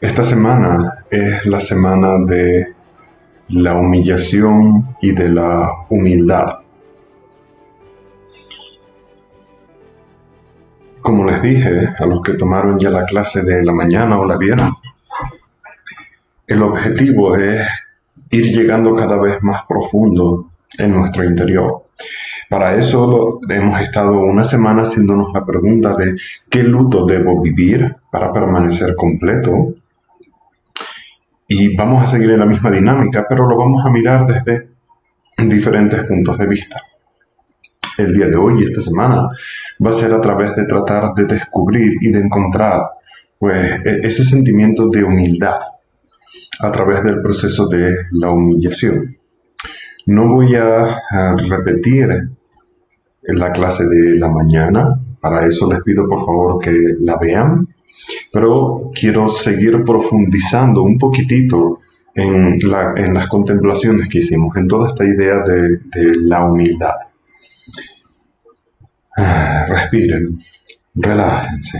Esta semana es la semana de la humillación y de la humildad. Como les dije a los que tomaron ya la clase de la mañana o la vieron, el objetivo es ir llegando cada vez más profundo en nuestro interior. Para eso hemos estado una semana haciéndonos la pregunta de ¿qué luto debo vivir para permanecer completo? Y vamos a seguir en la misma dinámica, pero lo vamos a mirar desde diferentes puntos de vista. El día de hoy y esta semana va a ser a través de tratar de descubrir y de encontrar ese sentimiento de humildad a través del proceso de la humillación. No voy a repetir la clase de la mañana, para eso les pido por favor que la vean, pero quiero seguir profundizando un poquitito en las contemplaciones que hicimos, en toda esta idea de la humildad. Respiren, relájense.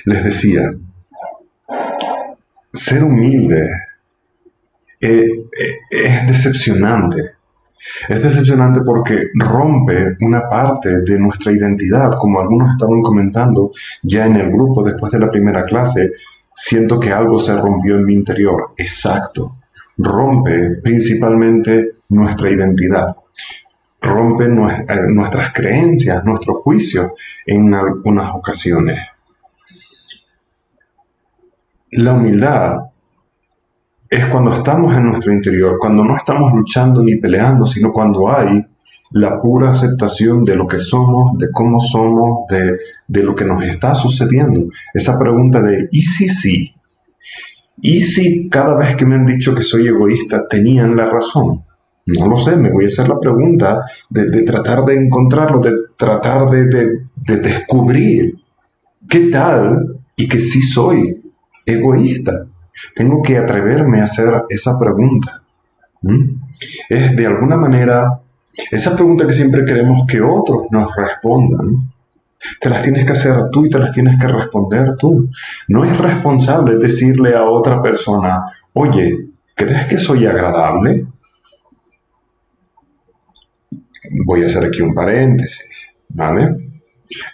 Les decía, ser humilde es decepcionante. Es decepcionante porque rompe una parte de nuestra identidad, como algunos estaban comentando ya en el grupo después de la primera clase. Siento que algo se rompió en mi interior. Exacto. Rompe principalmente nuestra identidad. Rompe nuestras creencias, nuestros juicios en algunas ocasiones. La humildad es cuando estamos en nuestro interior, cuando no estamos luchando ni peleando, sino cuando hay la pura aceptación de lo que somos, de cómo somos, de lo que nos está sucediendo. Esa pregunta de ¿y si sí? ¿Y si cada vez que me han dicho que soy egoísta tenían la razón? No lo sé, me voy a hacer la pregunta de tratar de encontrarlo, de tratar de descubrir qué tal y que sí soy egoísta. Tengo que atreverme a hacer esa pregunta. Es de alguna manera esa pregunta que siempre queremos que otros nos respondan. Te las tienes que hacer tú y te las tienes que responder tú. No es responsable decirle a otra persona, oye, ¿crees que soy agradable? Voy a hacer aquí un paréntesis, ¿vale?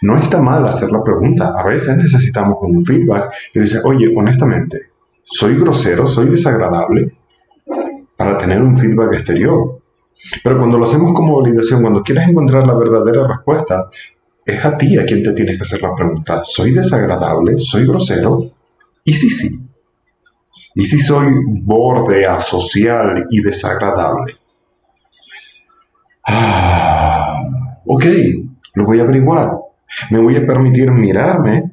No está mal hacer la pregunta. A veces necesitamos un feedback que dice, oye, honestamente, ¿soy grosero? ¿Soy desagradable? Para tener un feedback exterior. Pero cuando lo hacemos como validación, cuando quieres encontrar la verdadera respuesta, es a ti a quien te tienes que hacer la pregunta. ¿Soy desagradable? ¿Soy grosero? ¿Y si sí? ¿Y si soy borde, asocial y desagradable? Ok, lo voy a averiguar. Me voy a permitir mirarme,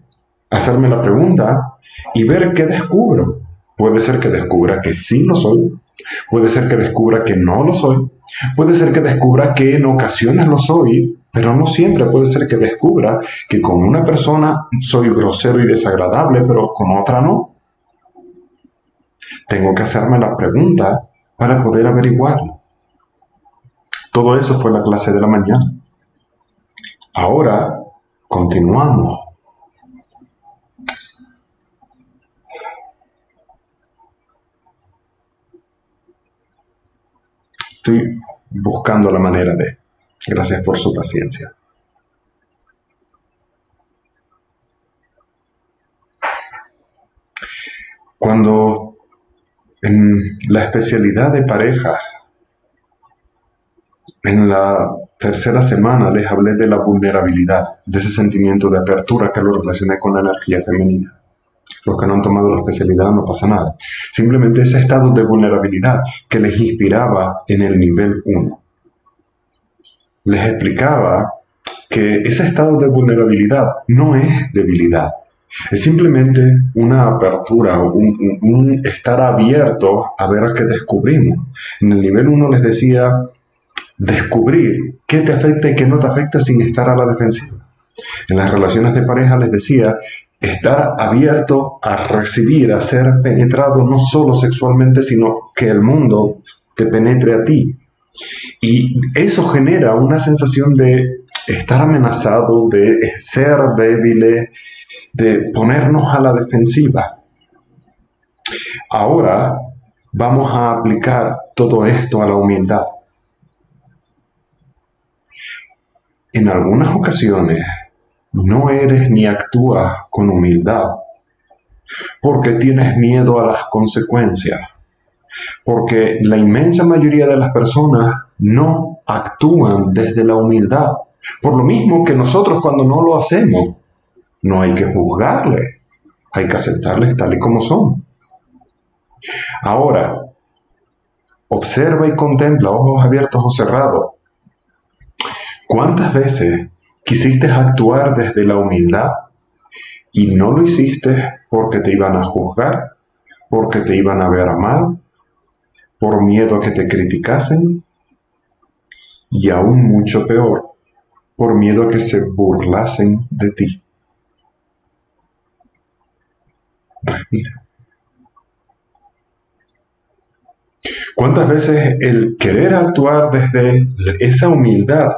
hacerme la pregunta y ver qué descubro. Puede ser que descubra que sí lo soy. Puede ser que descubra que no lo soy. Puede ser que descubra que en ocasiones lo soy, pero no siempre. Puede ser que descubra que con una persona soy grosero y desagradable, pero con otra no. Tengo que hacerme la pregunta para poder averiguarlo. Todo eso fue la clase de la mañana. Ahora continuamos. Estoy buscando la manera de. Gracias por su paciencia. Cuando en la especialidad de pareja, en la tercera semana les hablé de la vulnerabilidad, de ese sentimiento de apertura que lo relacioné con la energía femenina. Los que no han tomado la especialidad no pasa nada. Simplemente ese estado de vulnerabilidad que les inspiraba en el nivel 1. Les explicaba que ese estado de vulnerabilidad no es debilidad. Es simplemente una apertura, un estar abierto a ver a qué descubrimos. En el nivel 1 les decía descubrir qué te afecta y qué no te afecta sin estar a la defensiva. En las relaciones de pareja les decía estar abierto a recibir, a ser penetrado no solo sexualmente, sino que el mundo te penetre a ti. Y eso genera una sensación de estar amenazado de ser débiles, de ponernos a la defensiva. Ahora vamos a aplicar todo esto a la humildad. En algunas ocasiones no eres ni actúas con humildad porque tienes miedo a las consecuencias, porque la inmensa mayoría de las personas no actúan desde la humildad. Por lo mismo que nosotros cuando no lo hacemos, no hay que juzgarles, hay que aceptarles tal y como son. Ahora, observa y contempla, ojos abiertos o cerrados. ¿Cuántas veces quisiste actuar desde la humildad y no lo hiciste porque te iban a juzgar, porque te iban a ver mal, por miedo a que te criticasen y aún mucho peor, por miedo a que se burlasen de ti? Respira. ¿Cuántas veces el querer actuar desde esa humildad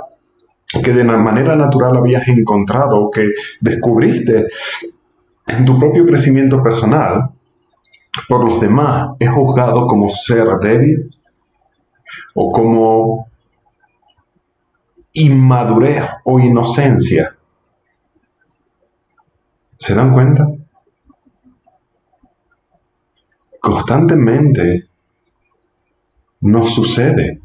que de manera natural habías encontrado, que descubriste en tu propio crecimiento personal, por los demás es juzgado como ser débil o como inmadurez o inocencia? ¿Se dan cuenta? Constantemente nos sucede.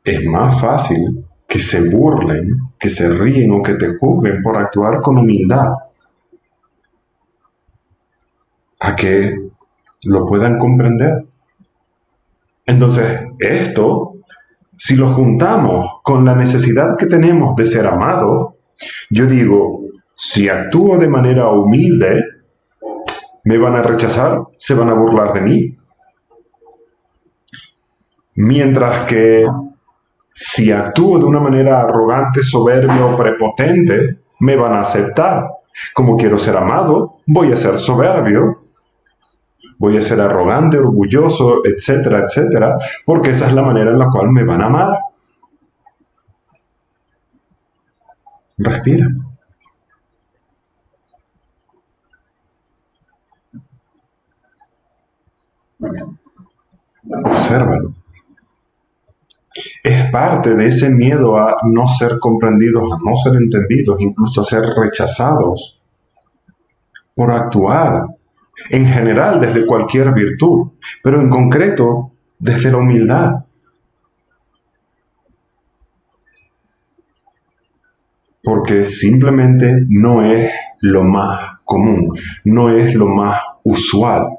Es más fácil que se burlen, que se ríen o que te juzguen por actuar con humildad, a que lo puedan comprender. Entonces, esto, si lo juntamos con la necesidad que tenemos de ser amados, yo digo, si actúo de manera humilde, me van a rechazar, se van a burlar de mí. Mientras que si actúo de una manera arrogante, soberbia o prepotente, me van a aceptar. Como quiero ser amado, voy a ser soberbio, voy a ser arrogante, orgulloso, etcétera, etcétera, porque esa es la manera en la cual me van a amar. Respira. Obsérvalo. Es parte de ese miedo a no ser comprendidos, a no ser entendidos, incluso a ser rechazados por actuar en general desde cualquier virtud, pero en concreto desde la humildad. Porque simplemente no es lo más común, no es lo más usual.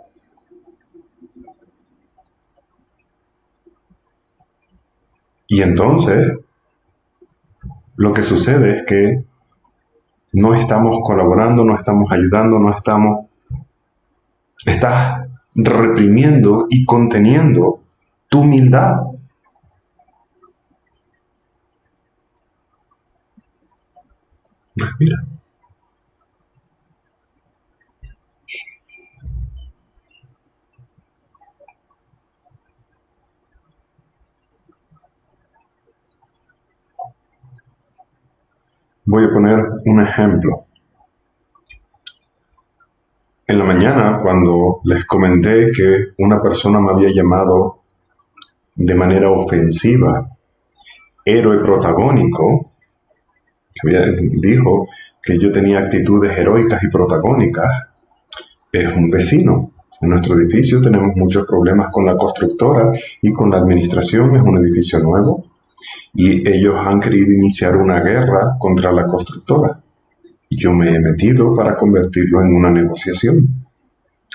Y entonces, lo que sucede es que no estamos colaborando, no estamos ayudando, estás reprimiendo y conteniendo tu humildad. Respira. Voy a poner un ejemplo. En la mañana, cuando les comenté que una persona me había llamado de manera ofensiva héroe protagónico, dijo que yo tenía actitudes heroicas y protagónicas, es un vecino. En nuestro edificio tenemos muchos problemas con la constructora y con la administración, es un edificio nuevo, y ellos han querido iniciar una guerra contra la constructora. Y yo me he metido para convertirlo en una negociación.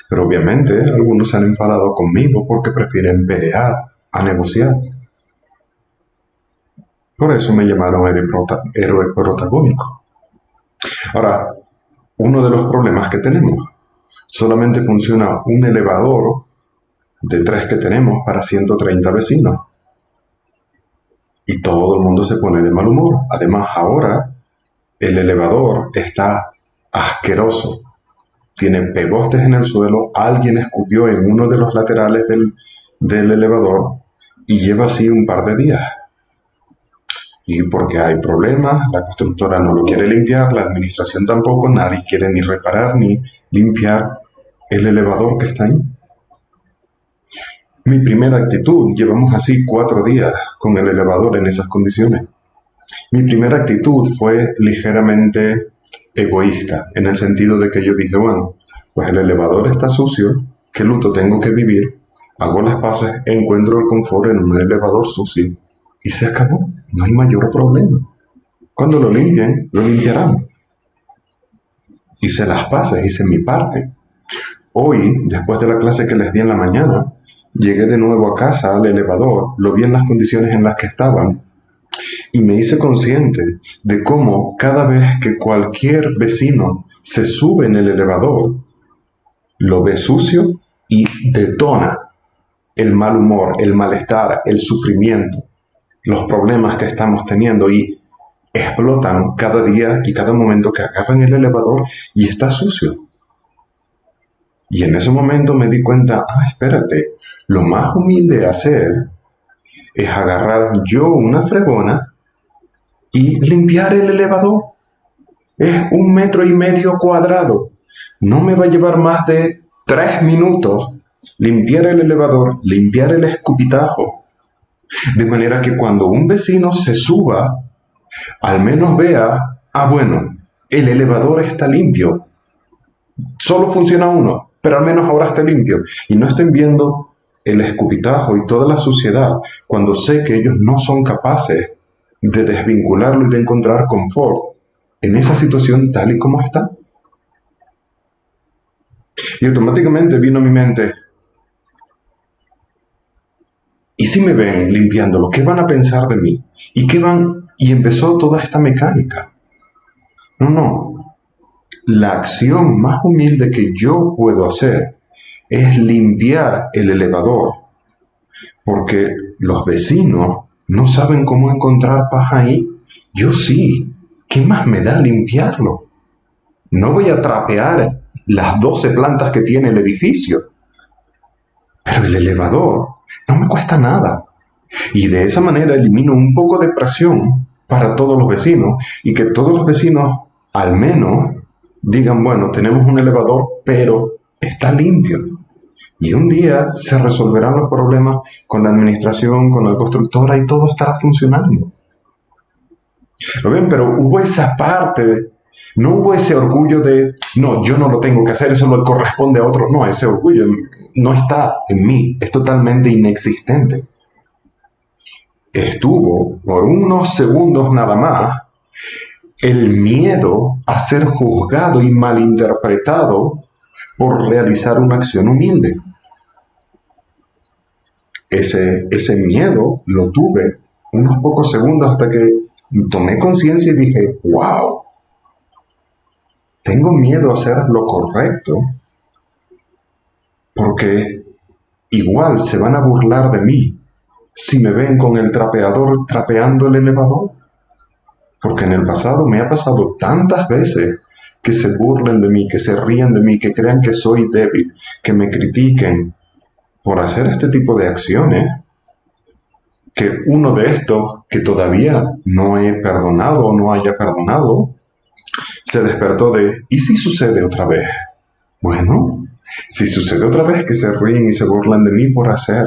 Pero obviamente algunos se han enfadado conmigo porque prefieren pelear a negociar. Por eso me llamaron héroe protagónico. Ahora, uno de los problemas que tenemos, solamente funciona un elevador de 3 que tenemos para 130 vecinos. Y todo el mundo se pone de mal humor. Además, ahora el elevador está asqueroso. Tiene pegostes en el suelo, alguien escupió en uno de los laterales del elevador y lleva así un par de días. Y porque hay problemas, la constructora no lo quiere limpiar, la administración tampoco, nadie quiere ni reparar ni limpiar el elevador que está ahí. Mi primera actitud, llevamos así 4 días con el elevador en esas condiciones. Mi primera actitud fue ligeramente egoísta, en el sentido de que yo dije, bueno, pues el elevador está sucio, ¿qué luto tengo que vivir? Hago las paces, encuentro el confort en un elevador sucio y se acabó, no hay mayor problema. Cuando lo limpien, lo limpiarán. Hice las paces, hice mi parte. Hoy, después de la clase que les di en la mañana, llegué de nuevo a casa al elevador, lo vi en las condiciones en las que estaban y me hice consciente de cómo cada vez que cualquier vecino se sube en el elevador, lo ve sucio y detona el mal humor, el malestar, el sufrimiento, los problemas que estamos teniendo y explotan cada día y cada momento que agarran el elevador y está sucio. Y en ese momento me di cuenta, espérate, lo más humilde a hacer es agarrar yo una fregona y limpiar el elevador. Es 1,5 metros cuadrados. No me va a llevar más de 3 minutos limpiar el elevador, limpiar el escupitajo. De manera que cuando un vecino se suba, al menos vea, bueno, el elevador está limpio. Solo funciona uno, pero al menos ahora está limpio. Y no estén viendo el escupitajo y toda la suciedad cuando sé que ellos no son capaces de desvincularlo y de encontrar confort en esa situación tal y como está. Y automáticamente vino a mi mente, ¿y si me ven limpiándolo? ¿Qué van a pensar de mí? Y empezó toda esta mecánica. No. La acción más humilde que yo puedo hacer es limpiar el elevador, porque los vecinos no saben cómo encontrar paz ahí. Yo sí. ¿Qué más me da limpiarlo? No voy a trapear las 12 plantas que tiene el edificio, pero el elevador no me cuesta nada. Y de esa manera elimino un poco de presión para todos los vecinos y que todos los vecinos al menos digan, bueno, tenemos un elevador, pero está limpio. Y un día se resolverán los problemas con la administración, con la constructora y todo estará funcionando. ¿Lo ven? Pero hubo esa parte, no hubo ese orgullo de, no, yo no lo tengo que hacer, eso no le corresponde a otros. No, ese orgullo no está en mí, es totalmente inexistente. Estuvo por unos segundos nada más el miedo a ser juzgado y malinterpretado por realizar una acción humilde. Ese miedo lo tuve unos pocos segundos hasta que tomé conciencia y dije, wow, tengo miedo a hacer lo correcto porque igual se van a burlar de mí si me ven con el trapeador trapeando el elevador. Porque en el pasado me ha pasado tantas veces que se burlen de mí, que se ríen de mí, que crean que soy débil, que me critiquen por hacer este tipo de acciones, que uno de estos, que todavía no he perdonado o no haya perdonado, se despertó de, ¿y si sucede otra vez? Bueno, si sucede otra vez que se ríen y se burlan de mí por hacer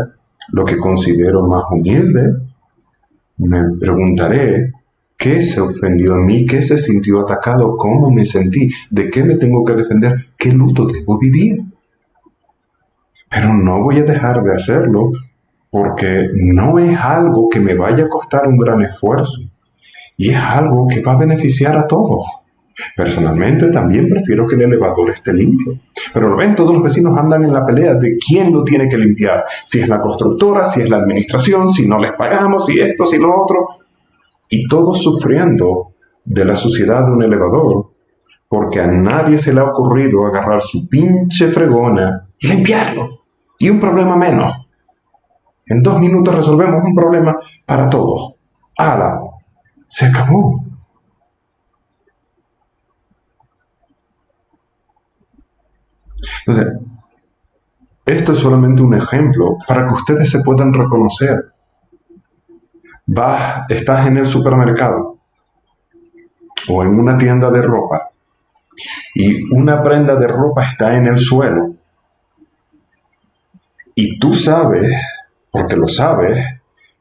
lo que considero más humilde, me preguntaré, ¿qué se ofendió en mí? ¿Qué se sintió atacado? ¿Cómo me sentí? ¿De qué me tengo que defender? ¿Qué luto debo vivir? Pero no voy a dejar de hacerlo porque no es algo que me vaya a costar un gran esfuerzo y es algo que va a beneficiar a todos. Personalmente también prefiero que el elevador esté limpio. Pero lo ven, todos los vecinos andan en la pelea de quién lo tiene que limpiar. Si es la constructora, si es la administración, si no les pagamos, si esto, si lo otro. Y todos sufriendo de la suciedad de un elevador, porque a nadie se le ha ocurrido agarrar su pinche fregona y limpiarlo. Y un problema menos. En 2 minutos resolvemos un problema para todos. ¡Hala! Se acabó. Entonces, esto es solamente un ejemplo para que ustedes se puedan reconocer. estás en el supermercado o en una tienda de ropa y una prenda de ropa está en el suelo y tú sabes, porque lo sabes,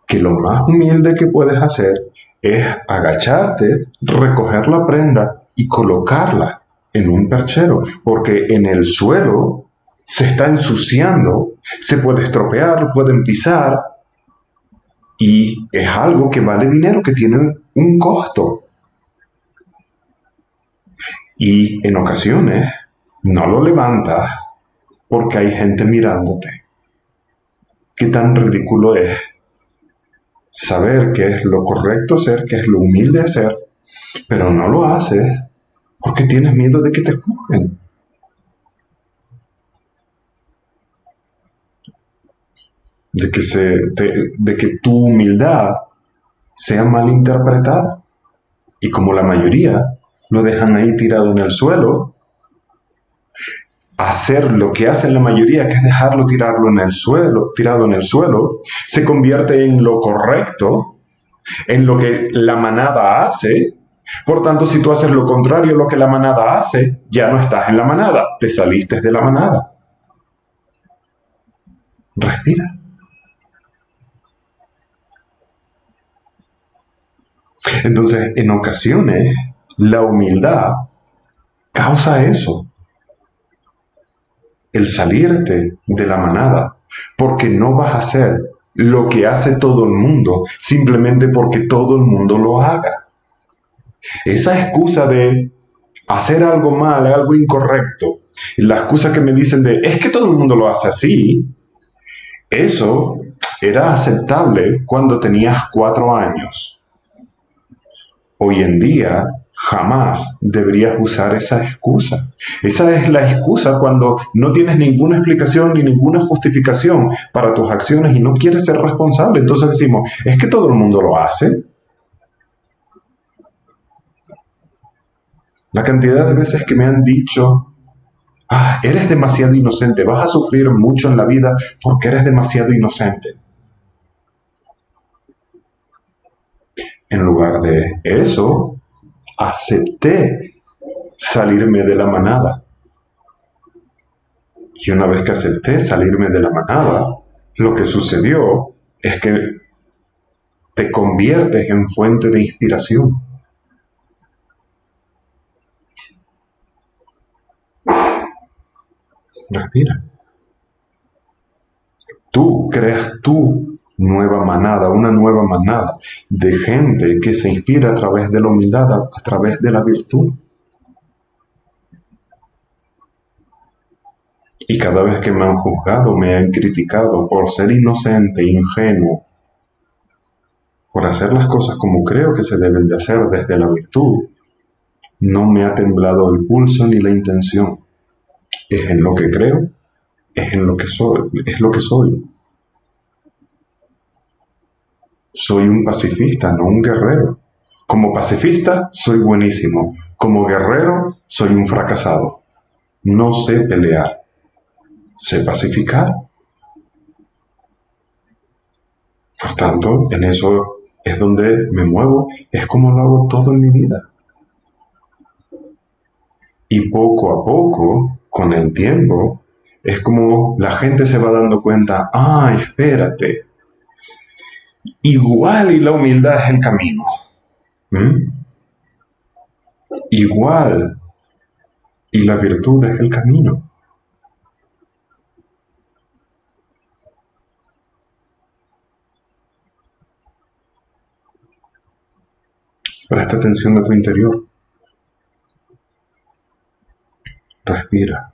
que lo más humilde que puedes hacer es agacharte, recoger la prenda y colocarla en un perchero, porque en el suelo se está ensuciando, se puede estropear, pueden pisar y es algo que vale dinero, que tiene un costo. Y en ocasiones no lo levantas porque hay gente mirándote. ¿Qué tan ridículo es saber qué es lo correcto hacer, qué es lo humilde hacer, pero no lo haces porque tienes miedo de que te juzguen? De que tu humildad sea mal interpretada. Y como la mayoría lo dejan ahí tirado en el suelo, hacer lo que hacen la mayoría, que es dejarlo tirado en el suelo, se convierte en lo correcto, en lo que la manada hace. Por tanto, si tú haces lo contrario a lo que la manada hace, ya no estás en la manada, te saliste de la manada. Respira. Entonces, en ocasiones, la humildad causa eso, el salirte de la manada, porque no vas a hacer lo que hace todo el mundo, simplemente porque todo el mundo lo haga. Esa excusa de hacer algo mal, algo incorrecto, la excusa que me dicen de es que todo el mundo lo hace así, eso era aceptable cuando tenías 4 años. Hoy en día jamás deberías usar esa excusa. Esa es la excusa cuando no tienes ninguna explicación ni ninguna justificación para tus acciones y no quieres ser responsable. Entonces decimos, es que todo el mundo lo hace. La cantidad de veces que me han dicho, eres demasiado inocente, vas a sufrir mucho en la vida porque eres demasiado inocente. En lugar de eso, acepté salirme de la manada. Y una vez que acepté salirme de la manada, lo que sucedió es que te conviertes en fuente de inspiración. Respira. Tú creas tu nueva manada, una nueva manada de gente que se inspira a través de la humildad, a través de la virtud. Y cada vez que me han juzgado, me han criticado por ser inocente, ingenuo, por hacer las cosas como creo que se deben de hacer desde la virtud, no me ha temblado el pulso ni la intención. Es en lo que creo, es en lo que soy, es lo que soy. Soy un pacifista, no un guerrero. Como pacifista, soy buenísimo. Como guerrero, soy un fracasado. No sé pelear, sé pacificar. Por tanto, en eso es donde me muevo, es como lo hago todo en mi vida. Y poco a poco, con el tiempo, es como la gente se va dando cuenta, espérate, igual y la humildad es el camino. Igual y la virtud es el camino. Presta atención a tu interior. Respira.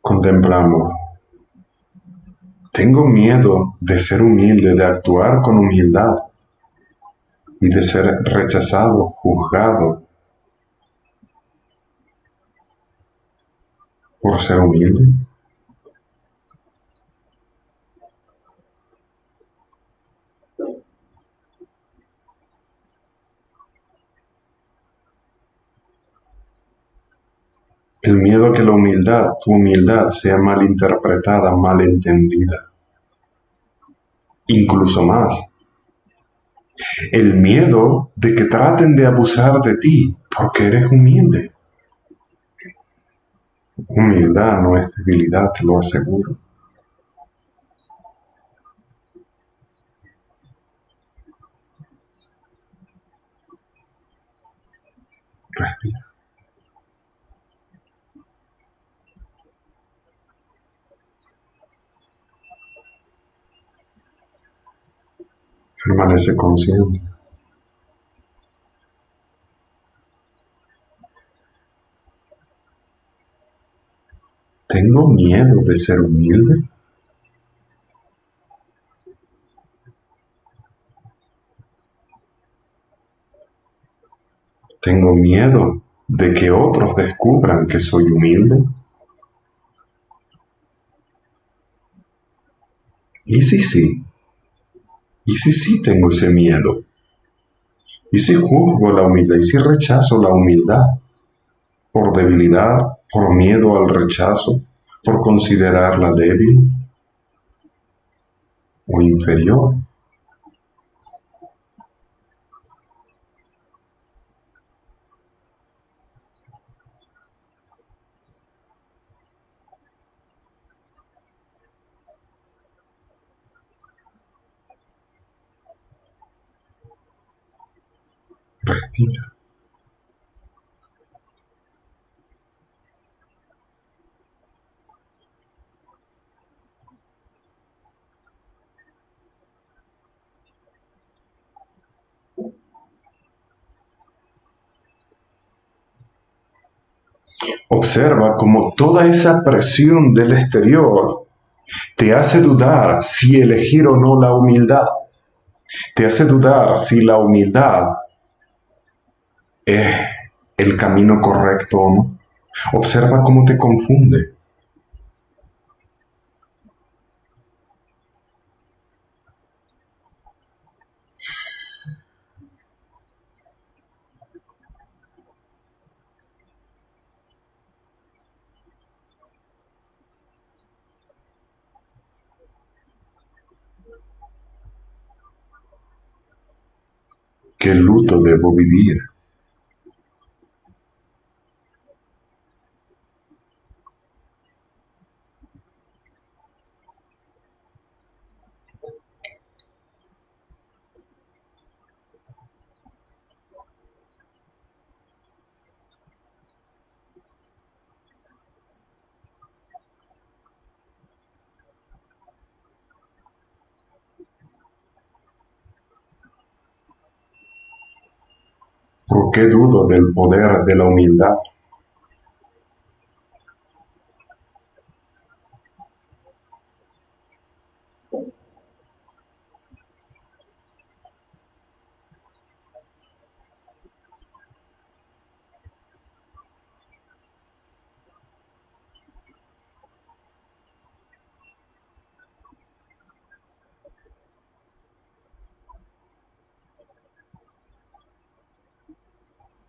Contemplamos. Tengo miedo de ser humilde, de actuar con humildad y de ser rechazado, juzgado por ser humilde. El miedo a que la humildad, tu humildad, sea mal interpretada, mal entendida. incluso más. El miedo de que traten de abusar de ti porque eres humilde. Humildad no es debilidad, te lo aseguro. Respira. Permanece consciente. ¿Tengo miedo de ser humilde? ¿Tengo miedo de que otros descubran que soy humilde? ¿Y si sí? ¿Y si sí tengo ese miedo? ¿Y si juzgo la humildad? ¿Y si rechazo la humildad? ¿Por debilidad? ¿Por miedo al rechazo? ¿Por considerarla débil o inferior? Respira. Observa cómo toda esa presión del exterior te hace dudar si elegir o no la humildad. Te hace dudar si la humildad es el camino correcto o no. Observa cómo te confunde. ¿Qué luto debo vivir? ¿Por qué dudo del poder de la humildad?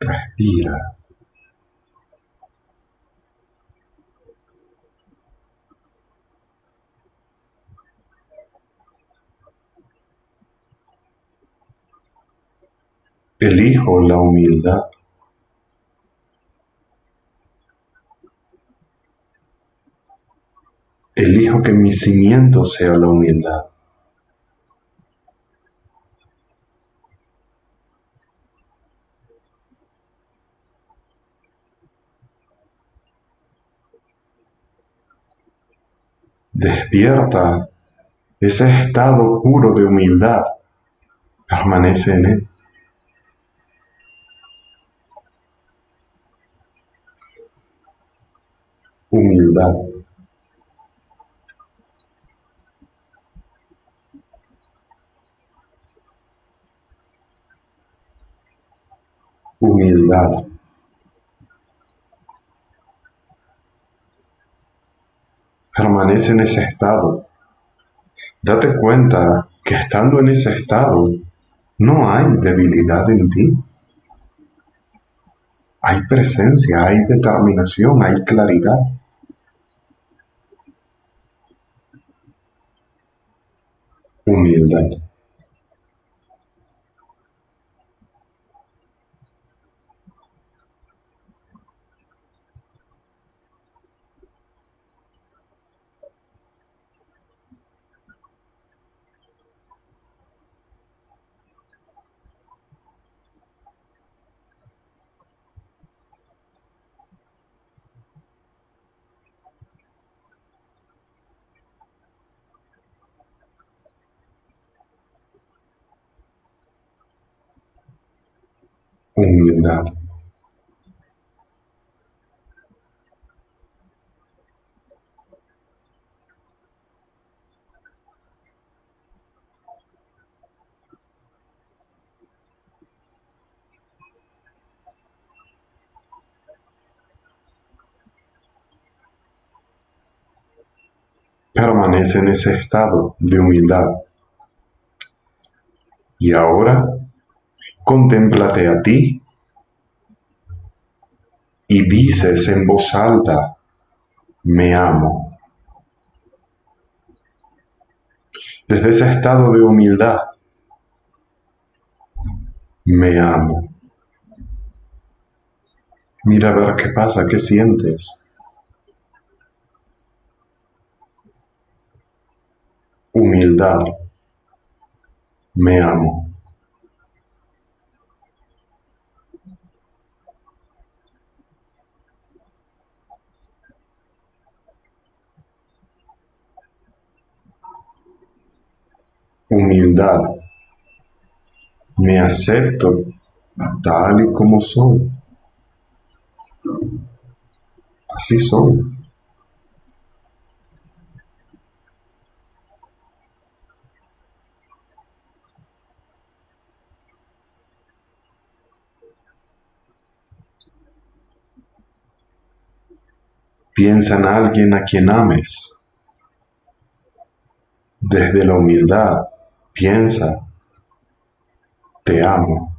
Respira. Elijo la humildad. Elijo que mi cimiento sea la humildad. Despierta ese estado puro de humildad. Permanece en él. Humildad. Humildad. Permanece en ese estado. Date cuenta que estando en ese estado no hay debilidad en ti. Hay presencia, hay determinación, hay claridad. humildad, humildad. Permanece en ese estado de humildad. Y ahora, contémplate a ti y dices en voz alta, me amo. Desde ese estado de humildad, me amo. Mira a ver qué pasa, qué sientes. Humildad, me amo. Humildad, me acepto tal y como soy. Así soy. Piensa en alguien a quien ames. Desde la humildad, piensa, te amo.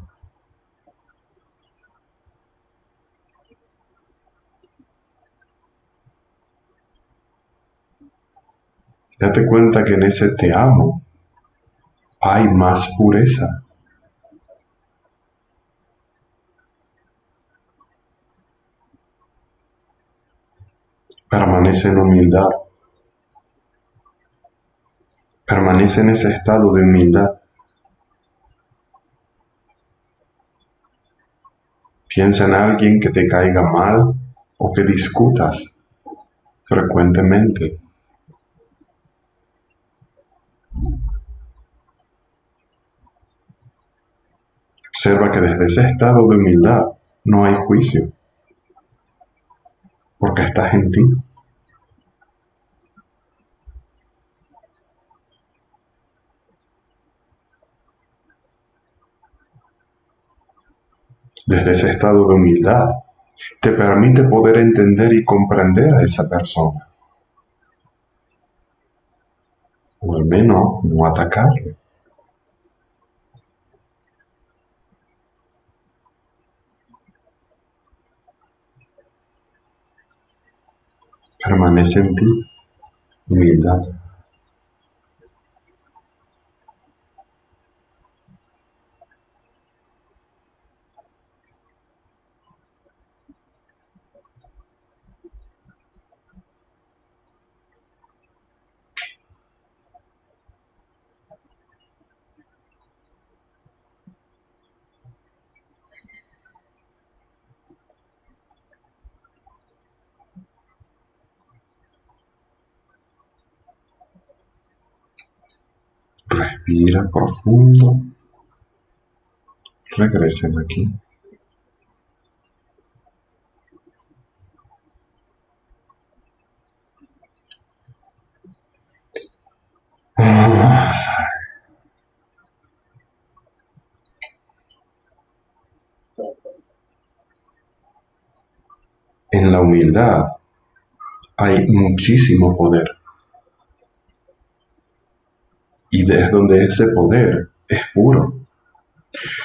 Date cuenta que en ese te amo hay más pureza. Permanece en humildad. Permanece en ese estado de humildad. Piensa en alguien que te caiga mal o que discutas frecuentemente. Observa que desde ese estado de humildad no hay juicio, porque estás en ti. Desde ese estado de humildad te permite poder entender y comprender a esa persona, o al menos no atacarle. Permanece en ti, humildad. Respira profundo. Regresen aquí. En la humildad hay muchísimo poder. Y es donde ese poder es puro.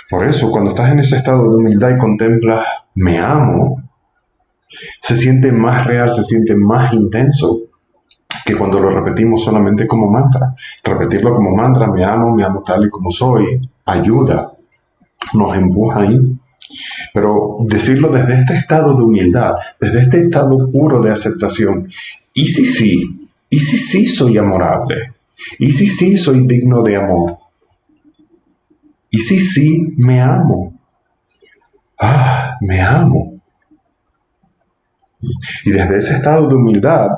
Por eso, cuando estás en ese estado de humildad y contemplas, me amo, se siente más real, se siente más intenso que cuando lo repetimos solamente como mantra. Repetirlo como mantra, me amo tal y como soy, ayuda, nos empuja ahí. Pero decirlo desde este estado de humildad, desde este estado puro de aceptación, ¿y si sí? ¿Y si sí soy amorable? ¿Y si sí soy digno de amor? ¿Y si sí me amo? Ah, me amo. Y desde ese estado de humildad,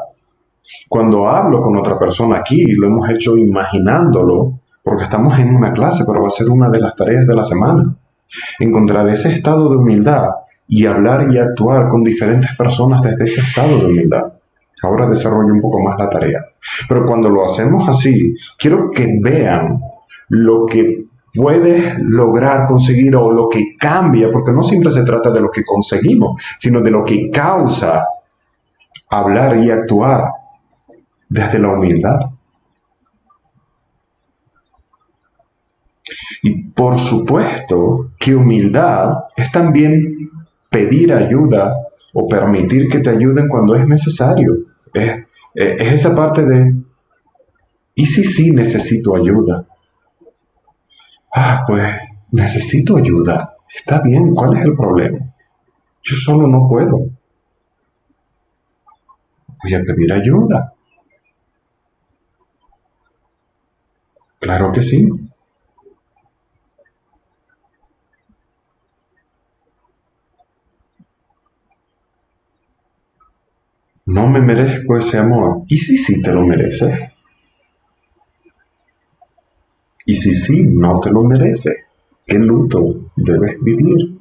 cuando hablo con otra persona aquí, lo hemos hecho imaginándolo, porque estamos en una clase, pero va a ser una de las tareas de la semana. Encontrar ese estado de humildad y hablar y actuar con diferentes personas desde ese estado de humildad. Ahora desarrollo un poco más la tarea. Pero cuando lo hacemos así, quiero que vean lo que puedes lograr conseguir o lo que cambia, porque no siempre se trata de lo que conseguimos, sino de lo que causa hablar y actuar desde la humildad. Y por supuesto que humildad es también pedir ayuda o permitir que te ayuden cuando es necesario. Es esa parte de, ¿y si sí necesito ayuda? Ah, pues necesito ayuda. Está bien, ¿cuál es el problema? Yo solo no puedo. Voy a pedir ayuda. Claro que sí. No me merezco ese amor. ¿Y si sí te lo mereces? ¿Y si sí no te lo mereces? ¿Qué luto debes vivir?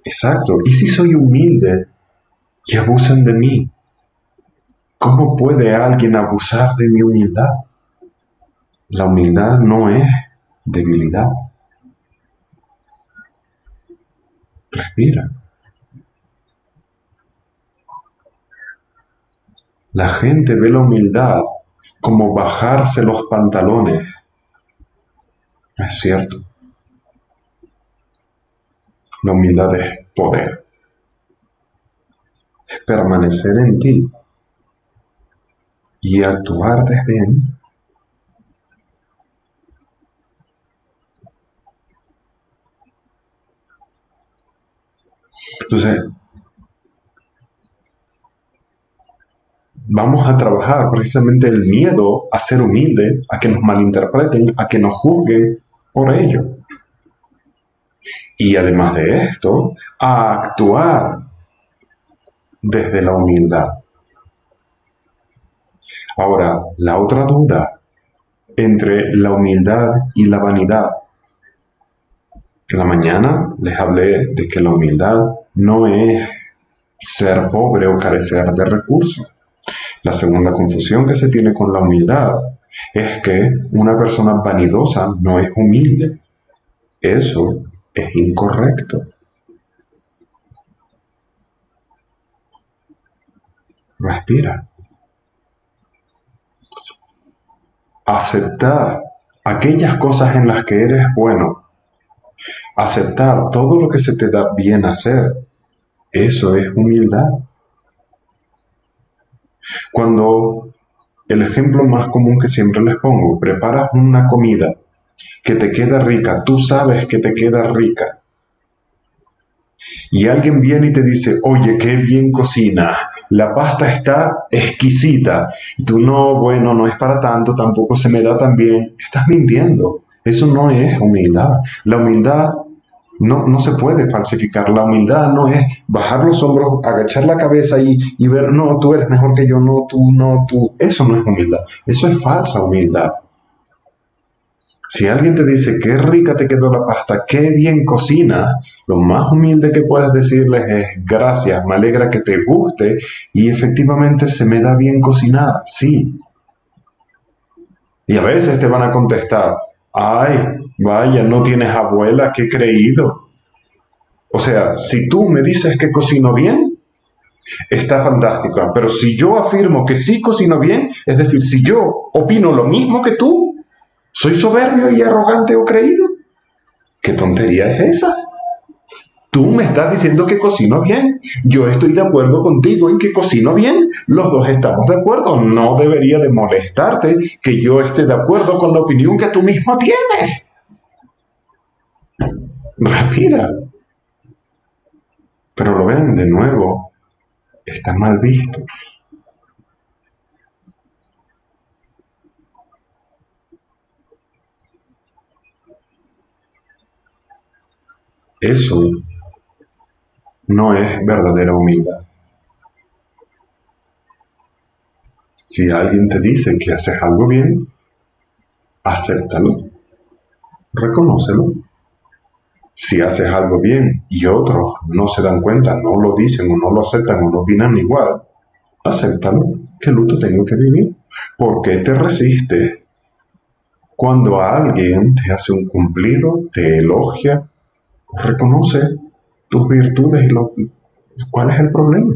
Exacto. ¿Y si soy humilde y abusan de mí? ¿Cómo puede alguien abusar de mi humildad? La humildad no es debilidad. Respira. La gente ve la humildad como bajarse los pantalones. Es cierto. La humildad es poder. Es permanecer en ti y actuar desde ahí. Entonces, vamos a trabajar precisamente el miedo a ser humilde, a que nos malinterpreten, a que nos juzguen por ello. Y además de esto, a actuar desde la humildad. Ahora, la otra duda entre la humildad y la vanidad. En la mañana les hablé de que la humildad no es ser pobre o carecer de recursos. La segunda confusión que se tiene con la humildad es que una persona vanidosa no es humilde. Eso es incorrecto. Respira. Aceptar aquellas cosas en las que eres bueno. Aceptar todo lo que se te da bien hacer. Eso es humildad. Cuando el ejemplo más común que siempre les pongo, preparas una comida que te queda rica, tú sabes que te queda rica, y alguien viene y te dice, oye, qué bien cocina, la pasta está exquisita, y tú no, bueno, no es para tanto, tampoco se me da tan bien, estás mintiendo, eso no es humildad. La humildad no se puede falsificar, la humildad no es bajar los hombros, agachar la cabeza y ver, no, tú eres mejor que yo, no, tú, eso no es humildad, eso es falsa humildad. Si alguien te dice, qué rica te quedó la pasta, qué bien cocinas, lo más humilde que puedes decirles es, gracias, me alegra que te guste y efectivamente se me da bien cocinar, sí. Y a veces te van a contestar, ay, vaya, no tienes abuela, qué creído. O sea, si tú me dices que cocino bien, está fantástico. Pero si yo afirmo que sí cocino bien, es decir, si yo opino lo mismo que tú, ¿soy soberbio y arrogante o creído? ¿Qué tontería es esa? Tú me estás diciendo que cocino bien. Yo estoy de acuerdo contigo en que cocino bien. Los dos estamos de acuerdo. No debería de molestarte que yo esté de acuerdo con la opinión que tú mismo tienes. Respira. Pero lo ven de nuevo. Está mal visto. Eso no es verdadera humildad. Si alguien te dice que haces algo bien, acéptalo, reconócelo. Si haces algo bien y otros no se dan cuenta, no lo dicen o no lo aceptan o no opinan igual, acéptalo, que luto tengo que vivir. ¿Por qué te resistes? Cuando alguien te hace un cumplido, te elogia, reconoce tus virtudes y ¿cuál es el problema?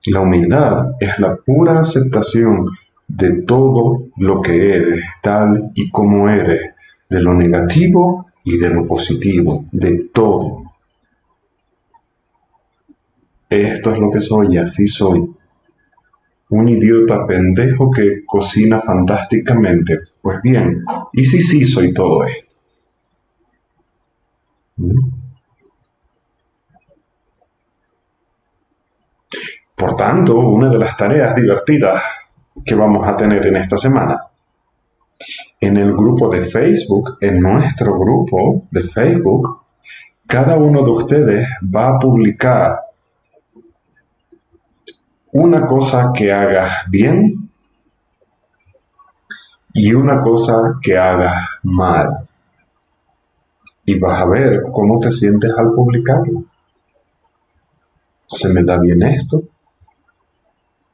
La humildad es la pura aceptación de todo lo que eres, tal y como eres, de lo negativo y de lo positivo, de todo. Esto es lo que soy y así soy. Un idiota pendejo que cocina fantásticamente. Pues bien, ¿y si sí soy todo esto? Por tanto, una de las tareas divertidas que vamos a tener en esta semana, en el grupo de Facebook, en nuestro grupo de Facebook, cada uno de ustedes va a publicar una cosa que hagas bien y una cosa que hagas mal. Y vas a ver cómo te sientes al publicarlo. Se me da bien esto,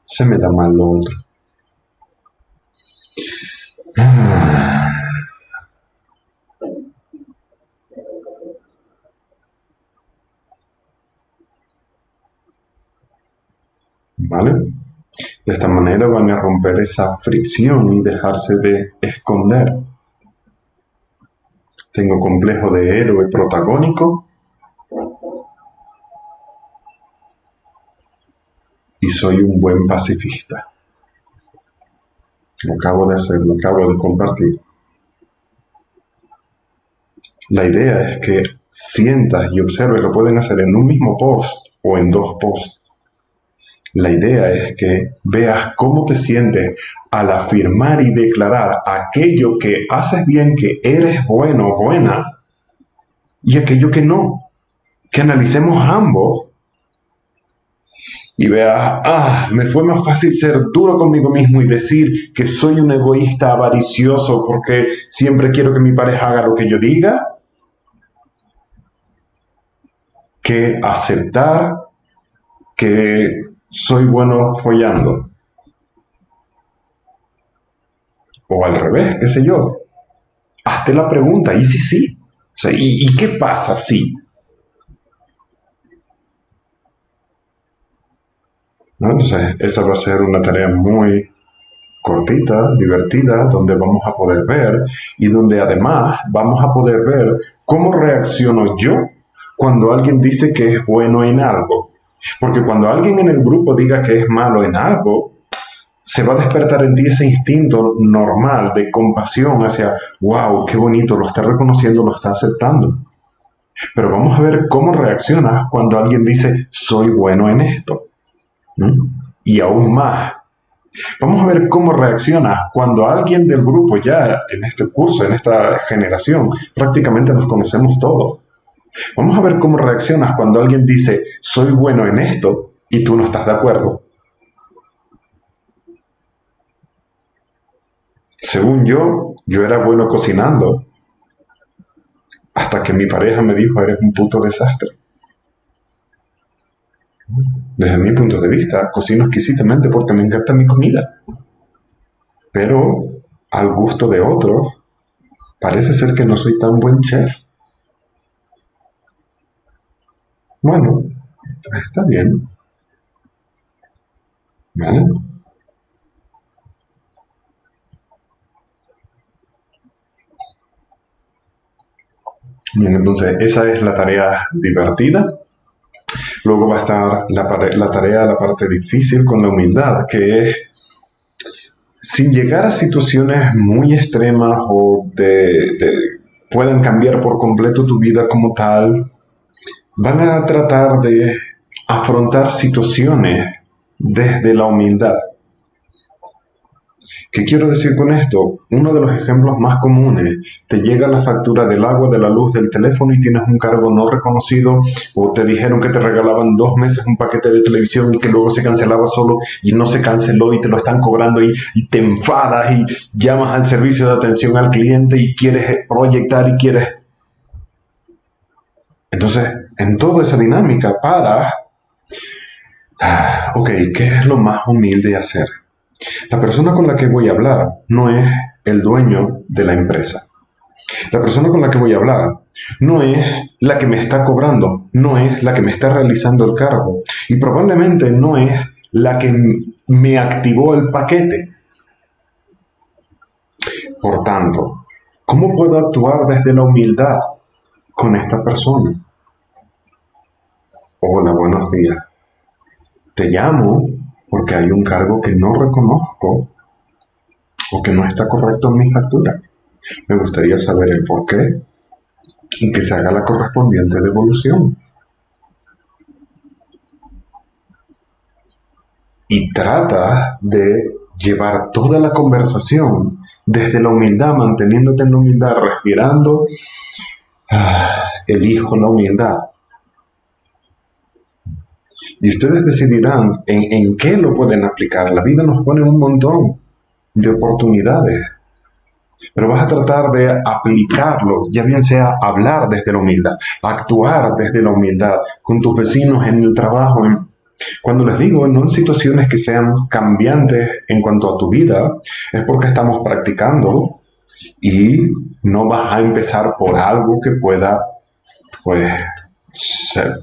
se me da mal lo otro. ¿Vale? De esta manera van a romper esa fricción y dejarse de esconder. Tengo complejo de héroe protagónico y soy un buen pacifista. Lo acabo de hacer, lo acabo de compartir. La idea es que sientas y observes, lo pueden hacer en un mismo post o en dos posts. La idea es que veas cómo te sientes al afirmar y declarar aquello que haces bien, que eres bueno o buena, y aquello que no. Que analicemos ambos y veas, me fue más fácil ser duro conmigo mismo y decir que soy un egoísta avaricioso porque siempre quiero que mi pareja haga lo que yo diga, que aceptar que soy bueno follando. O al revés, qué sé yo. Hazte la pregunta, ¿y si sí? O sea, ¿y qué pasa si? ¿No? Entonces, esa va a ser una tarea muy cortita, divertida, donde vamos a poder ver y donde además vamos a poder ver cómo reacciono yo cuando alguien dice que es bueno en algo. Porque cuando alguien en el grupo diga que es malo en algo, se va a despertar en ti ese instinto normal de compasión hacia, wow, qué bonito, lo está reconociendo, lo está aceptando. Pero vamos a ver cómo reaccionas cuando alguien dice, soy bueno en esto. Y aún más, vamos a ver cómo reaccionas cuando alguien del grupo ya en este curso, en esta generación, prácticamente nos conocemos todos. Vamos a ver cómo reaccionas cuando alguien dice, soy bueno en esto, y tú no estás de acuerdo. Según yo era bueno cocinando, hasta que mi pareja me dijo, eres un puto desastre. Desde mi punto de vista, cocino exquisitamente porque me encanta mi comida. Pero al gusto de otros, parece ser que no soy tan buen chef. Bueno, pues está bien. ¿Vale? Bien, entonces esa es la tarea divertida. Luego va a estar la tarea, la parte difícil con la humildad, que es sin llegar a situaciones muy extremas o puedan cambiar por completo tu vida como tal, van a tratar de afrontar situaciones desde la humildad. ¿Qué quiero decir con esto? Uno de los ejemplos más comunes: te llega la factura del agua, de la luz, del teléfono y tienes un cargo no reconocido, o te dijeron que te regalaban 2 meses un paquete de televisión y que luego se cancelaba solo y no se canceló y te lo están cobrando y te enfadas y llamas al servicio de atención al cliente y quieres proyectar y quieres... Entonces, en toda esa dinámica, ok, ¿qué es lo más humilde hacer? La persona con la que voy a hablar no es el dueño de la empresa. La persona con la que voy a hablar no es la que me está cobrando, no es la que me está realizando el cargo y probablemente no es la que me activó el paquete. Por tanto, ¿cómo puedo actuar desde la humildad con esta persona? Hola, buenos días. Te llamo porque hay un cargo que no reconozco o que no está correcto en mi factura. Me gustaría saber el por qué y que se haga la correspondiente devolución. Y trata de llevar toda la conversación desde la humildad, manteniéndote en la humildad, respirando. Elijo la humildad. Y ustedes decidirán en qué lo pueden aplicar. La vida nos pone un montón de oportunidades, pero vas a tratar de aplicarlo, ya bien sea hablar desde la humildad, actuar desde la humildad, con tus vecinos, en el trabajo. Cuando les digo, no en situaciones que sean cambiantes en cuanto a tu vida, es porque estamos practicando y no vas a empezar por algo que pueda, pues,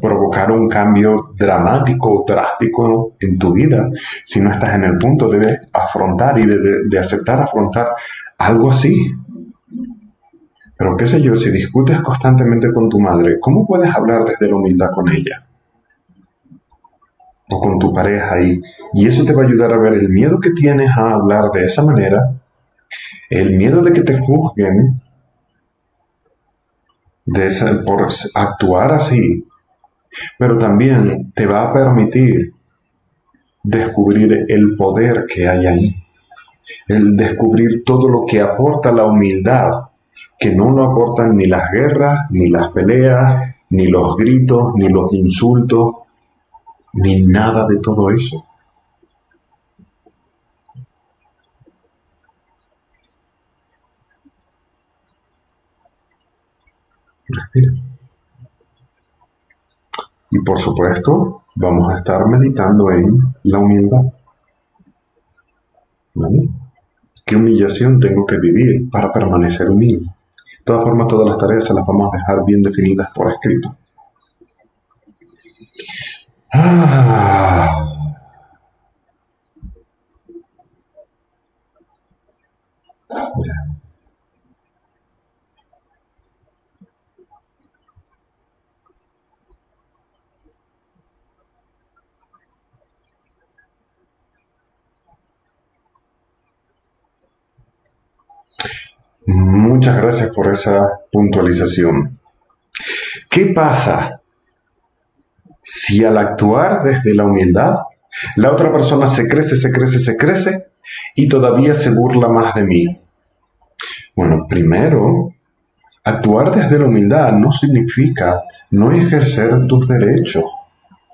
provocar un cambio dramático o drástico en tu vida. Si no estás en el punto, debes afrontar y de aceptar afrontar algo así. Pero qué sé yo, si discutes constantemente con tu madre, ¿cómo puedes hablar desde la humildad con ella? O con tu pareja, y eso te va a ayudar a ver el miedo que tienes a hablar de esa manera, el miedo de que te juzguen por actuar así, pero también te va a permitir descubrir el poder que hay ahí, el descubrir todo lo que aporta la humildad, que no lo aportan ni las guerras, ni las peleas, ni los gritos, ni los insultos, ni nada de todo eso. Respira. Y por supuesto, vamos a estar meditando en la humildad. ¿Vale? ¿Qué humillación tengo que vivir para permanecer humilde? De todas formas, todas las tareas se las vamos a dejar bien definidas por escrito. Muchas gracias por esa puntualización. ¿Qué pasa si al actuar desde la humildad, la otra persona se crece y todavía se burla más de mí? Bueno, primero, actuar desde la humildad no significa no ejercer tus derechos.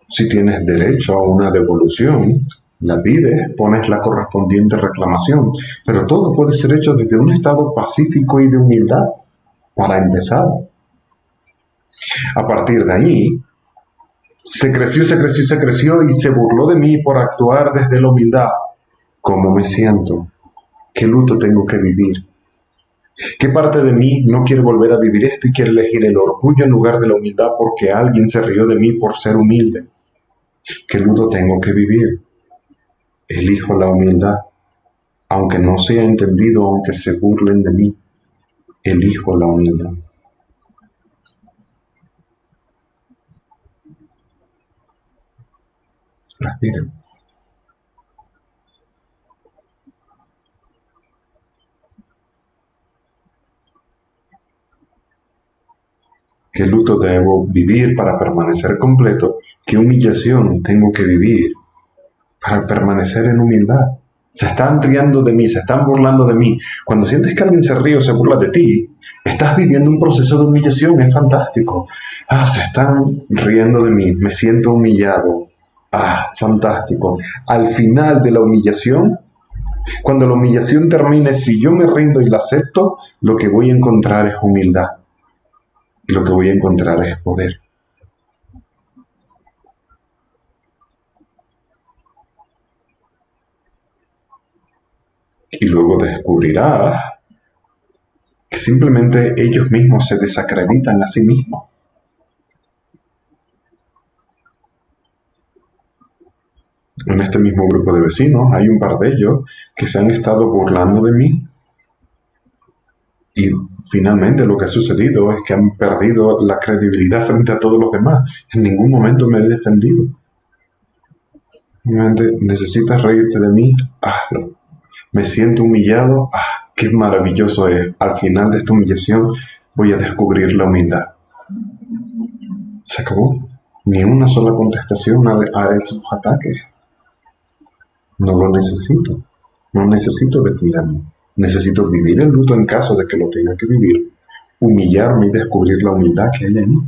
Si tienes derecho a una devolución, la pides, pones la correspondiente reclamación, pero todo puede ser hecho desde un estado pacífico y de humildad, para empezar. A partir de ahí, se creció y se burló de mí por actuar desde la humildad. ¿Cómo me siento? ¿Qué luto tengo que vivir? ¿Qué parte de mí no quiere volver a vivir esto y quiere elegir el orgullo en lugar de la humildad porque alguien se rió de mí por ser humilde? ¿Qué luto tengo que vivir? Elijo la humildad, aunque no sea entendido, aunque se burlen de mí. Elijo la humildad. Respiren. ¿Qué luto debo vivir para permanecer completo? ¿Qué humillación tengo que vivir para permanecer en humildad? Se están riendo de mí, se están burlando de mí. Cuando sientes que alguien se ríe o se burla de ti, estás viviendo un proceso de humillación, es fantástico. Se están riendo de mí, me siento humillado. Fantástico. Al final de la humillación, cuando la humillación termine, si yo me rindo y la acepto, lo que voy a encontrar es humildad. Y lo que voy a encontrar es poder. Y luego descubrirás que simplemente ellos mismos se desacreditan a sí mismos. En este mismo grupo de vecinos hay un par de ellos que se han estado burlando de mí y finalmente lo que ha sucedido es que han perdido la credibilidad frente a todos los demás. En ningún momento me he defendido. Simplemente necesitas reírte de mí, hazlo. Me siento humillado, qué maravilloso es. Al final de esta humillación voy a descubrir la humildad. Se acabó. Ni una sola contestación a esos ataques. No lo necesito. No necesito defenderme. Necesito vivir el luto en caso de que lo tenga que vivir. Humillarme y descubrir la humildad que hay en mí.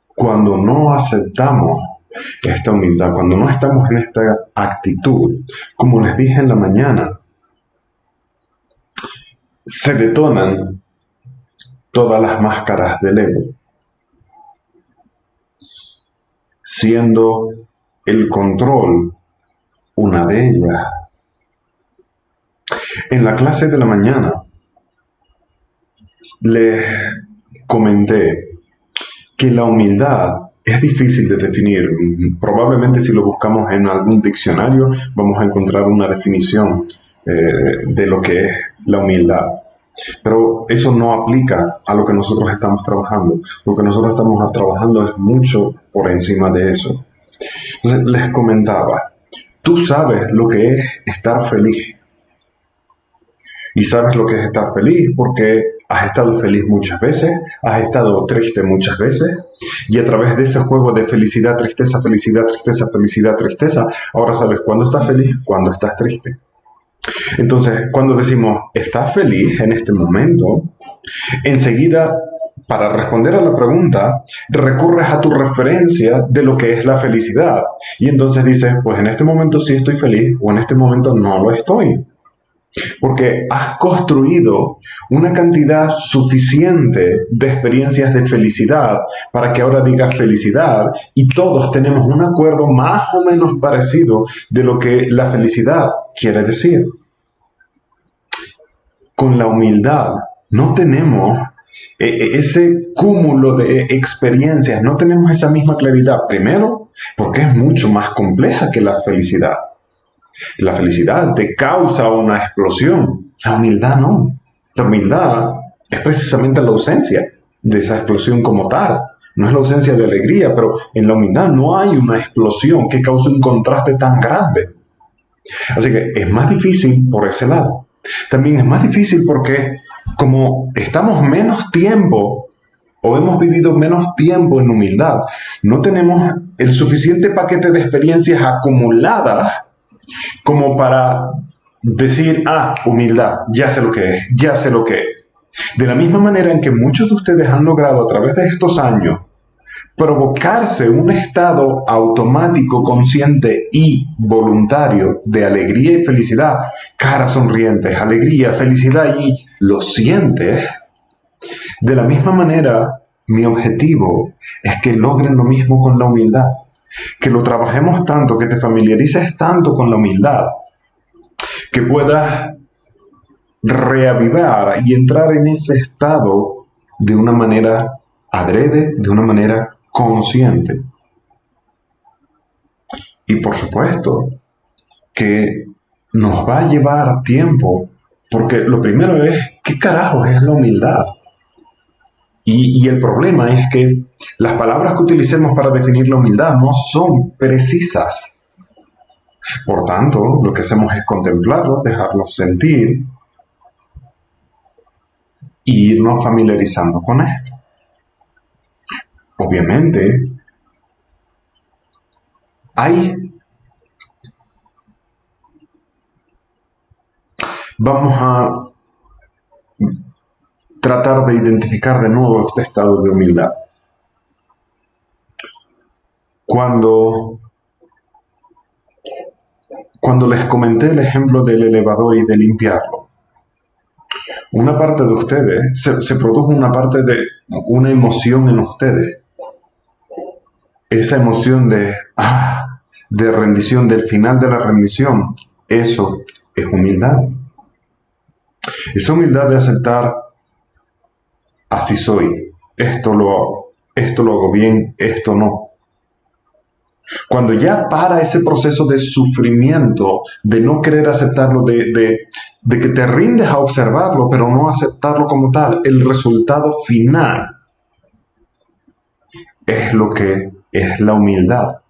Cuando no aceptamos esta humildad, cuando no estamos en esta actitud, como les dije en la mañana, se detonan todas las máscaras del ego, siendo el control una de ellas. En la clase de la mañana les comenté que la humildad es difícil de definir. Probablemente si lo buscamos en algún diccionario vamos a encontrar una definición de lo que es la humildad. Pero eso no aplica a lo que nosotros estamos trabajando. Lo que nosotros estamos trabajando es mucho por encima de eso. Entonces les comentaba, tú sabes lo que es estar feliz. Y sabes lo que es estar feliz porque has estado feliz muchas veces, has estado triste muchas veces, y a través de ese juego de felicidad, tristeza, felicidad, tristeza, felicidad, tristeza, ahora sabes cuándo estás feliz, cuándo estás triste. Entonces, cuando decimos, estás feliz en este momento, enseguida, para responder a la pregunta, recurres a tu referencia de lo que es la felicidad. Y entonces dices, pues en este momento sí estoy feliz, o en este momento no lo estoy. Porque has construido una cantidad suficiente de experiencias de felicidad para que ahora digas felicidad y todos tenemos un acuerdo más o menos parecido de lo que la felicidad quiere decir. Con la humildad no tenemos ese cúmulo de experiencias, no tenemos esa misma claridad. Primero, porque es mucho más compleja que la felicidad. La felicidad te causa una explosión, la humildad no. La humildad es precisamente la ausencia de esa explosión como tal. No es la ausencia de alegría, pero en la humildad no hay una explosión que cause un contraste tan grande. Así que es más difícil por ese lado. También es más difícil porque como estamos menos tiempo o hemos vivido menos tiempo en humildad, no tenemos el suficiente paquete de experiencias acumuladas como para decir, humildad, ya sé lo que es, ya sé lo que es. De la misma manera en que muchos de ustedes han logrado a través de estos años provocarse un estado automático, consciente y voluntario de alegría y felicidad, caras sonrientes, alegría, felicidad y lo sientes. De la misma manera, mi objetivo es que logren lo mismo con la humildad. Que lo trabajemos tanto, que te familiarices tanto con la humildad, que puedas reavivar y entrar en ese estado de una manera adrede, de una manera consciente. Y por supuesto que nos va a llevar tiempo, porque lo primero es, ¿qué carajos es la humildad? Y el problema es que las palabras que utilicemos para definir la humildad no son precisas. Por tanto, lo que hacemos es contemplarlo, dejarlos sentir y irnos familiarizando con esto. Obviamente, vamos a tratar de identificar de nuevo este estado de humildad. Cuando les comenté el ejemplo del elevador y de limpiarlo, una parte de ustedes, se produjo una parte de una emoción en ustedes. Esa emoción de rendición, del final de la rendición, eso es humildad. Esa humildad de aceptar, así soy, esto lo hago bien, esto no. Cuando ya para ese proceso de sufrimiento, de no querer aceptarlo, de que te rindes a observarlo, pero no aceptarlo como tal, el resultado final es lo que es la humildad.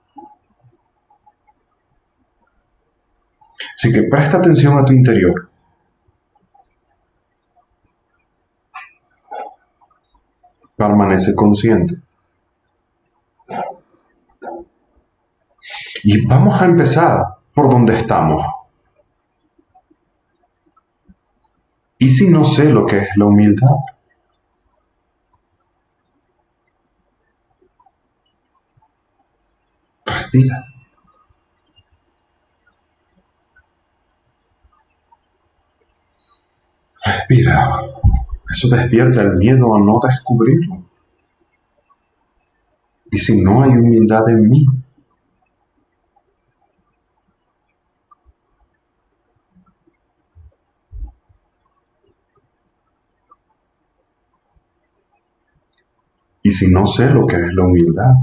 Así que presta atención a tu interior. Permanece consciente. Y vamos a empezar por donde estamos. ¿Y si no sé lo que es la humildad? Respira. Respira. Eso despierta el miedo a no descubrirlo. ¿Y si no hay humildad en mí? ¿Y si no sé lo que es la humildad?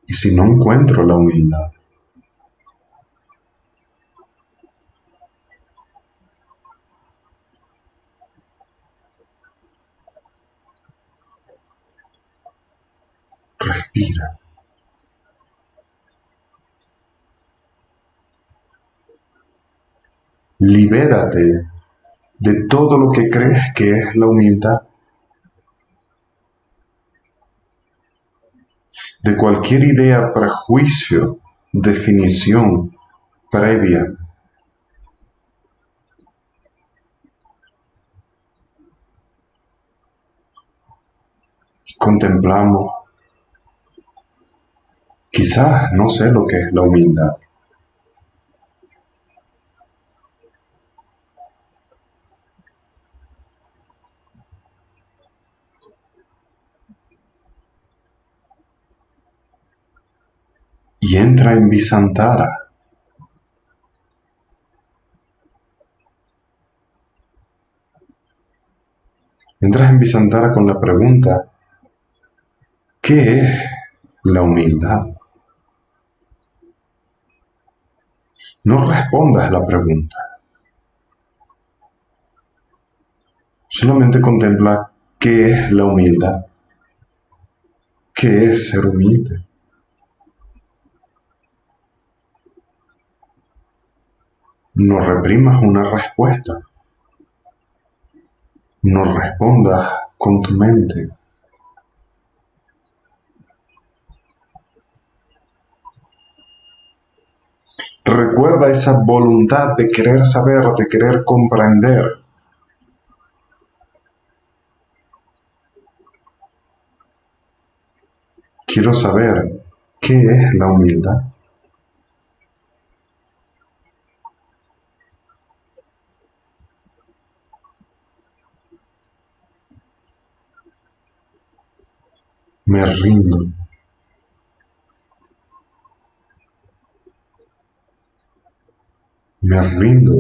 ¿Y si no encuentro la humildad? Respira. Libérate de todo lo que crees que es la humildad. De cualquier idea, prejuicio, definición previa. Contemplamos. Quizás no sé lo que es la humildad. Y entra en Visantara. Entras en Visantara con la pregunta, ¿qué es la humildad? No respondas la pregunta. Solamente contempla qué es la humildad. ¿Qué es ser humilde? No reprimas una respuesta. No respondas con tu mente. Recuerda esa voluntad de querer saber, de querer comprender. Quiero saber qué es la humildad. Me rindo. Me rindo.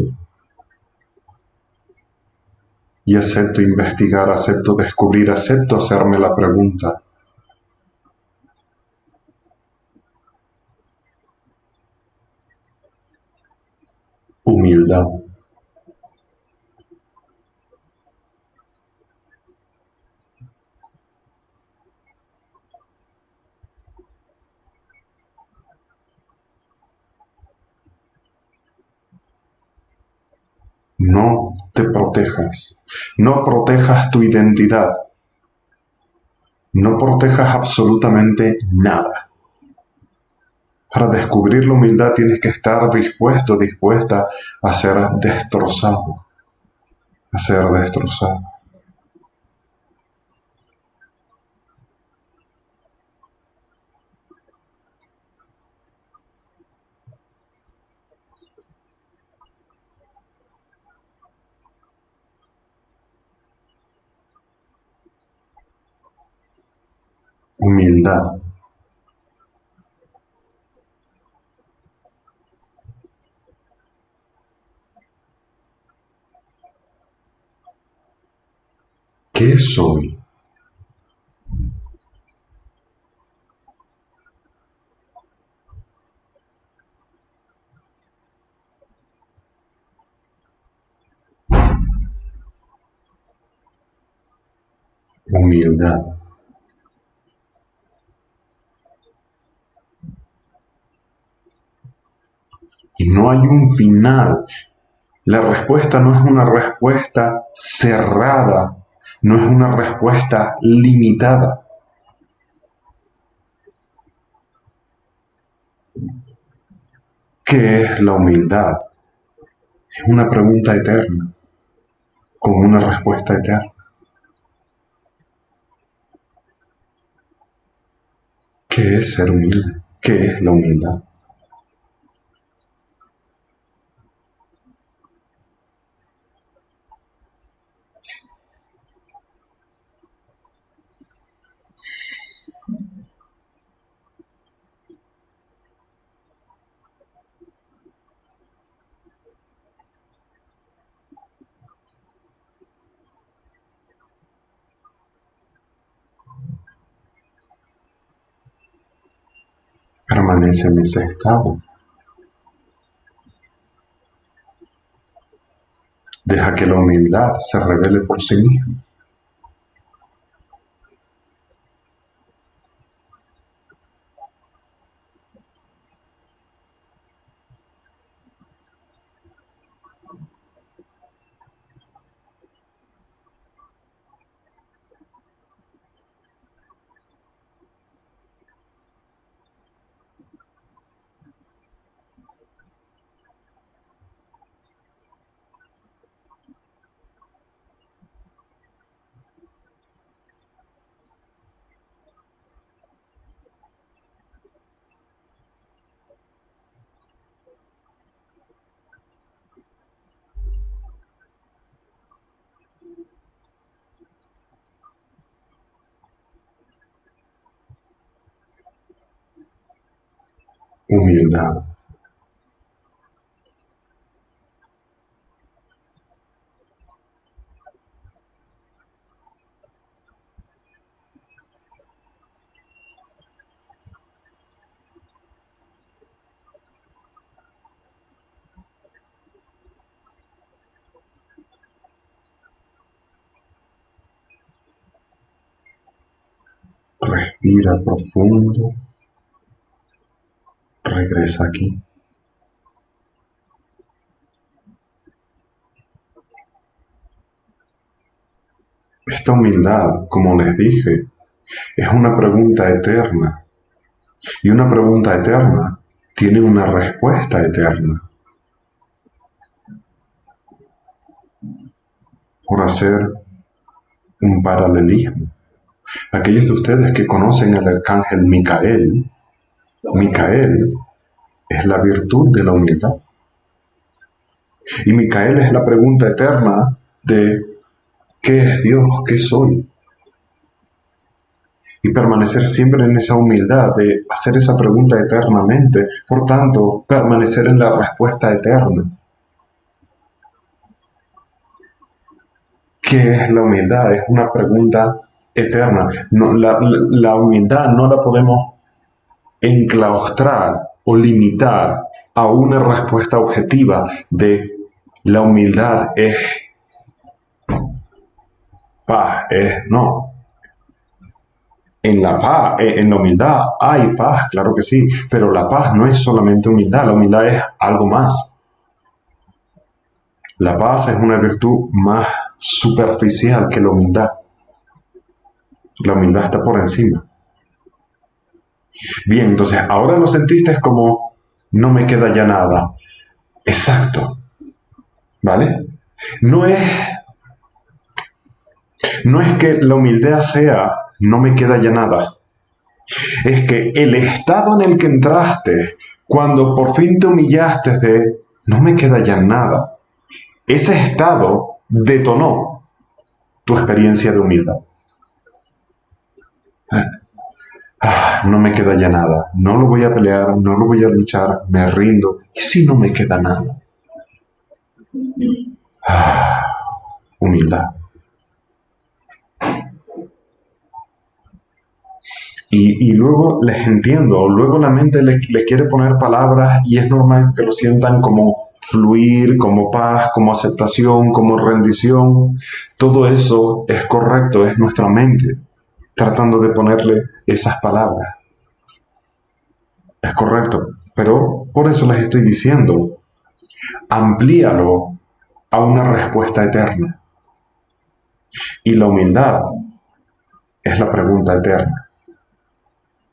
Y acepto investigar, acepto descubrir, acepto hacerme la pregunta. humildad. No te protejas, no protejas tu identidad, no protejas absolutamente nada. Para descubrir la humildad tienes que estar dispuesto, dispuesta a ser destrozado, a ser destrozado. Humildad. ¿Qué soy? Humildad. Y no hay un final. La respuesta no es una respuesta cerrada, no es una respuesta limitada. ¿Qué es la humildad? Es una pregunta eterna, con una respuesta eterna. ¿Qué es ser humilde? ¿Qué es la humildad? Permanece en ese estado. Deja que la humildad se revele por sí misma. Humildad. Respira profundo. Regresa aquí. Esta humildad, como les dije, es una pregunta eterna. Y una pregunta eterna tiene una respuesta eterna. Por hacer un paralelismo. Aquellos de ustedes que conocen al arcángel Micael, Micael es la virtud de la humildad. Y Micael es la pregunta eterna de ¿qué es Dios? ¿Qué soy? Y permanecer siempre en esa humildad de hacer esa pregunta eternamente, por tanto, permanecer en la respuesta eterna. ¿Qué es la humildad? Es una pregunta eterna. No, la humildad no la podemos enclaustrar o limitar a una respuesta objetiva de La humildad es paz, no. En la humildad hay paz, claro que sí, pero la paz no es solamente humildad, la humildad es algo más. La paz es una virtud más superficial que la humildad. La humildad está por encima. Bien, entonces ahora lo sentiste como no me queda ya nada. Exacto, ¿vale? No es, no es que la humildad sea no me queda ya nada. Es que el estado en el que entraste, cuando por fin te humillaste de no me queda ya nada, ese estado detonó tu experiencia de humildad. No me queda ya nada, no lo voy a pelear, no lo voy a luchar, me rindo. ¿Y si no me queda nada? Humildad. Y luego les entiendo, luego la mente le quiere poner palabras y es normal que lo sientan como fluir, como paz, como aceptación, como rendición. Todo eso es correcto, es nuestra mente tratando de ponerle esas palabras. Es correcto, pero por eso les estoy diciendo, amplíalo a una respuesta eterna. Y la humildad es la pregunta eterna.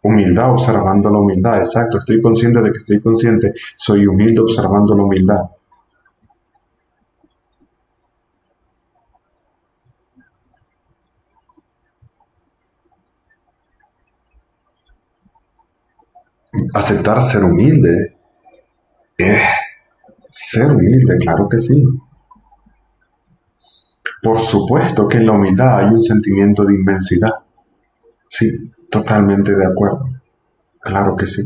Humildad observando la humildad, exacto, estoy consciente de que estoy consciente, soy humilde observando la humildad. Aceptar ser humilde es ser humilde, claro que sí. Por supuesto que en la humildad hay un sentimiento de inmensidad. Sí, totalmente de acuerdo. Claro que sí.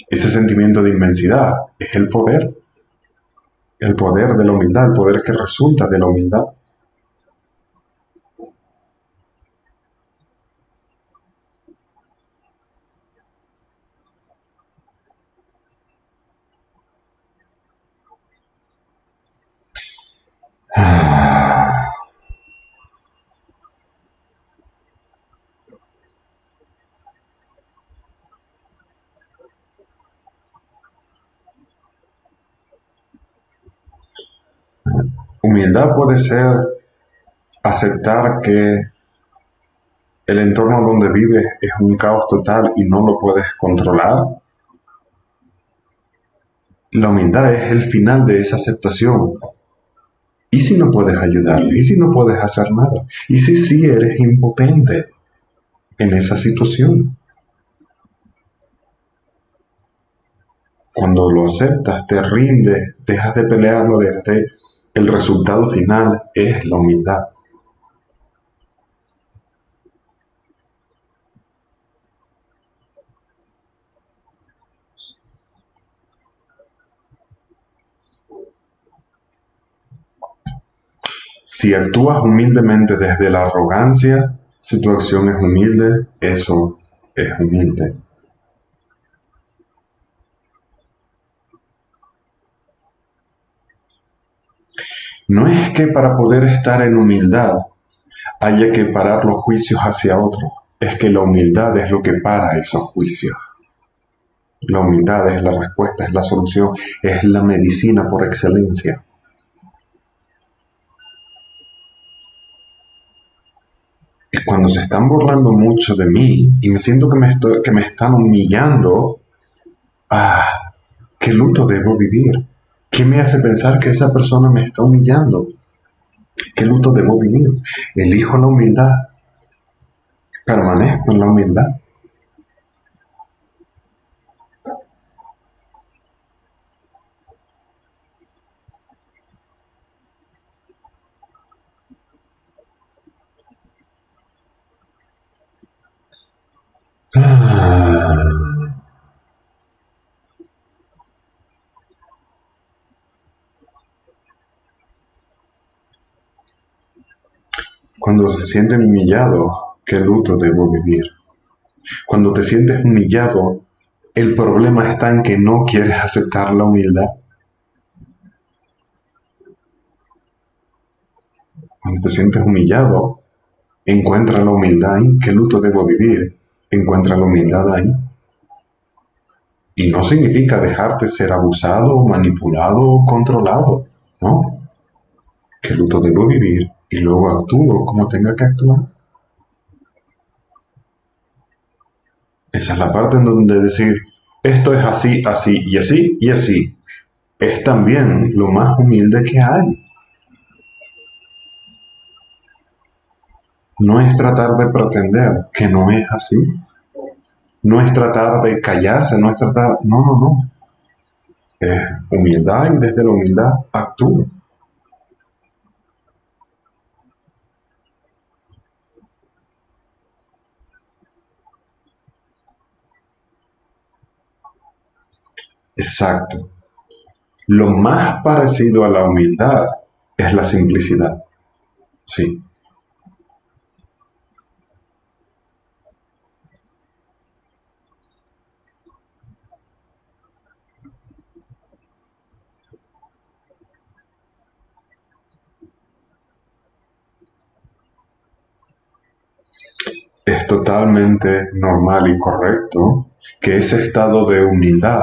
Ese sentimiento de inmensidad es el poder de la humildad, el poder que resulta de la humildad. Humildad puede ser aceptar que el entorno donde vives es un caos total y no lo puedes controlar. La humildad es el final de esa aceptación. ¿Y si no puedes ayudarle? ¿Y si no puedes hacer nada? ¿Y si sí eres impotente en esa situación? Cuando lo aceptas, te rindes, dejas de pelearlo, dejas de... El resultado final es la humildad. Si actúas humildemente desde la arrogancia, si tu acción es humilde, eso es humilde. No es que para poder estar en humildad haya que parar los juicios hacia otro, es que la humildad es lo que para esos juicios. La humildad es la respuesta, es la solución, es la medicina por excelencia. Y cuando se están burlando mucho de mí y me siento que me están humillando, ¿qué luto debo vivir? ¿Qué me hace pensar que esa persona me está humillando? ¿Qué luto debo vivir? Elijo la humildad, permanezco en la humildad. Cuando se sienten humillados, ¿qué luto debo vivir? Cuando te sientes humillado, el problema está en que no quieres aceptar la humildad. Cuando te sientes humillado, encuentra la humildad ahí. ¿Qué luto debo vivir? Encuentra la humildad ahí. Y no significa dejarte ser abusado, manipulado o controlado, ¿no? ¿Qué luto debo vivir? Y luego actúo como tenga que actuar. Esa es la parte en donde decir, esto es así, así y así y así. Es también lo más humilde que hay. No es tratar de pretender que no es así. No es tratar de callarse, no es tratar... No, no, no. Es humildad y desde la humildad actúo. Exacto. Lo más parecido a la humildad es la simplicidad. Sí. Es totalmente normal y correcto que ese estado de humildad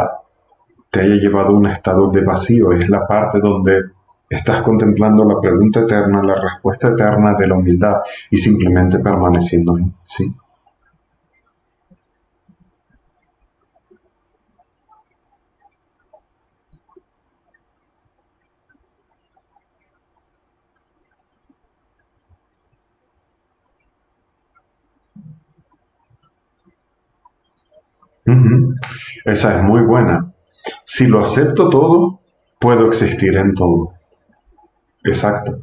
te haya llevado a un estado de vacío. Es la parte donde estás contemplando la pregunta eterna, la respuesta eterna de la humildad y simplemente permaneciendo ahí. ¿Sí? Ujú. Esa es muy buena. Si lo acepto todo, puedo existir en todo. Exacto.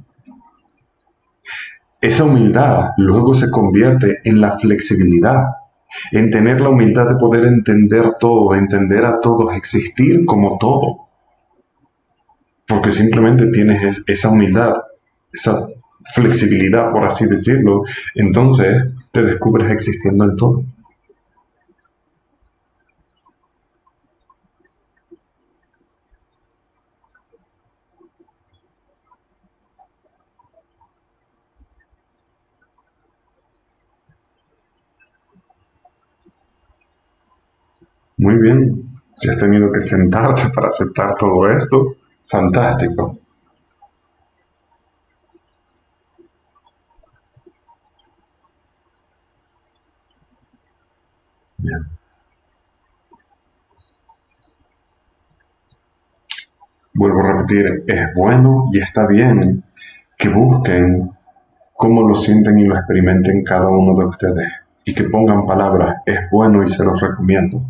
Esa humildad luego se convierte en la flexibilidad, en tener la humildad de poder entender todo, entender a todos, existir como todo, porque simplemente tienes esa humildad, esa flexibilidad, por así decirlo, entonces te descubres existiendo en todo. Muy bien, si has tenido que sentarte para aceptar todo esto, fantástico. Bien. Vuelvo a repetir, es bueno y está bien que busquen cómo lo sienten y lo experimenten cada uno de ustedes y que pongan palabras, es bueno y se los recomiendo.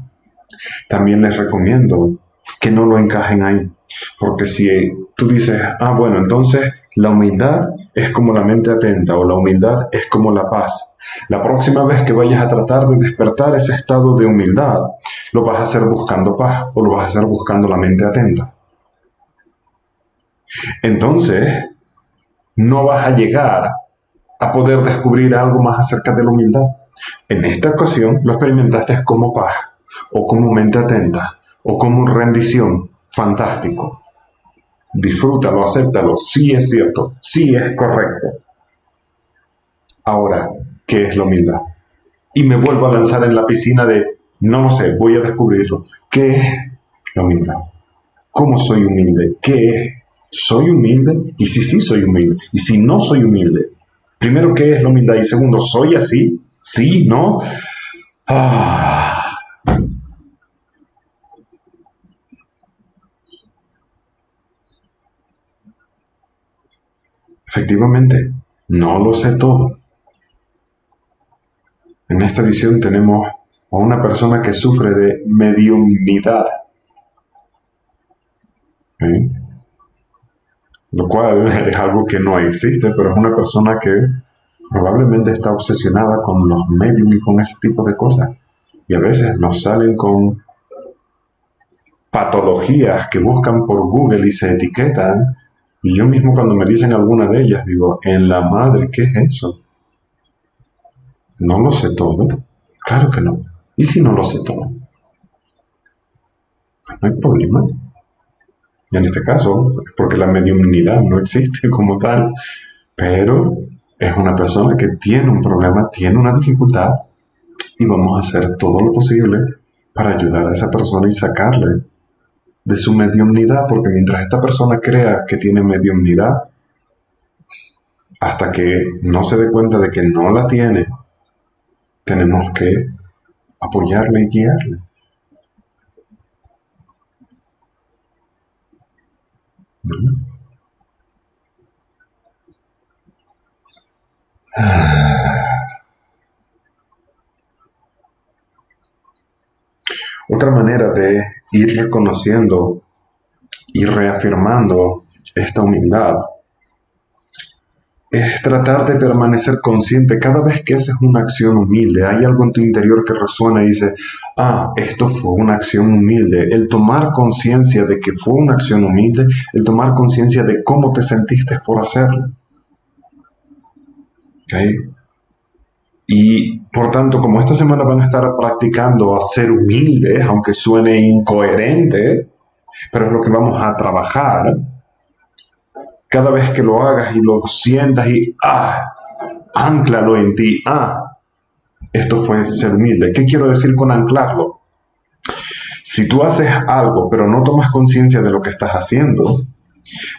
También les recomiendo que no lo encajen ahí, porque si tú dices, ah, bueno, entonces la humildad es como la mente atenta o la humildad es como la paz. La próxima vez que vayas a tratar de despertar ese estado de humildad, lo vas a hacer buscando paz o lo vas a hacer buscando la mente atenta. Entonces, no vas a llegar a poder descubrir algo más acerca de la humildad. En esta ocasión lo experimentaste como paz, o como mente atenta, o como rendición. Fantástico. Disfrútalo, acéptalo. Sí es cierto, sí es correcto. Ahora, ¿qué es la humildad? Y me vuelvo a lanzar en la piscina de, no lo sé, voy a descubrirlo. ¿Qué es la humildad? ¿Cómo soy humilde? ¿Qué es? ¿Soy humilde? Y si sí soy humilde. Y si no soy humilde. Primero, ¿qué es la humildad? Y segundo, ¿soy así? ¿Sí? ¿No? Ah, efectivamente, no lo sé todo. En esta edición tenemos a una persona que sufre de mediumnidad, ¿sí? Lo cual es algo que no existe, pero es una persona que probablemente está obsesionada con los medios y con ese tipo de cosas. Y a veces nos salen con patologías que buscan por Google y se etiquetan. Y yo mismo cuando me dicen alguna de ellas digo, en la madre, ¿qué es eso? ¿No lo sé todo? Claro que no. ¿Y si no lo sé todo? Pues no hay problema. Y en este caso, es porque la mediumnidad no existe como tal. pero es una persona que tiene un problema, tiene una dificultad, y vamos a hacer todo lo posible para ayudar a esa persona y sacarle de su mediumnidad, porque mientras esta persona crea que tiene mediumnidad, hasta que no se dé cuenta de que no la tiene, tenemos que apoyarle y guiarle. ¿No? Otra manera de ir reconociendo y reafirmando esta humildad es tratar de permanecer consciente. Cada vez que haces una acción humilde, hay algo en tu interior que resuena y dice, esto fue una acción humilde. El tomar conciencia de que fue una acción humilde, el tomar conciencia de cómo te sentiste por hacerlo. ¿Okay? Y por tanto, como esta semana van a estar practicando a ser humildes, aunque suene incoherente, pero es lo que vamos a trabajar, cada vez que lo hagas y lo sientas y anclalo en ti. Esto fue ser humilde. ¿Qué quiero decir con anclarlo? Si tú haces algo pero no tomas conciencia de lo que estás haciendo,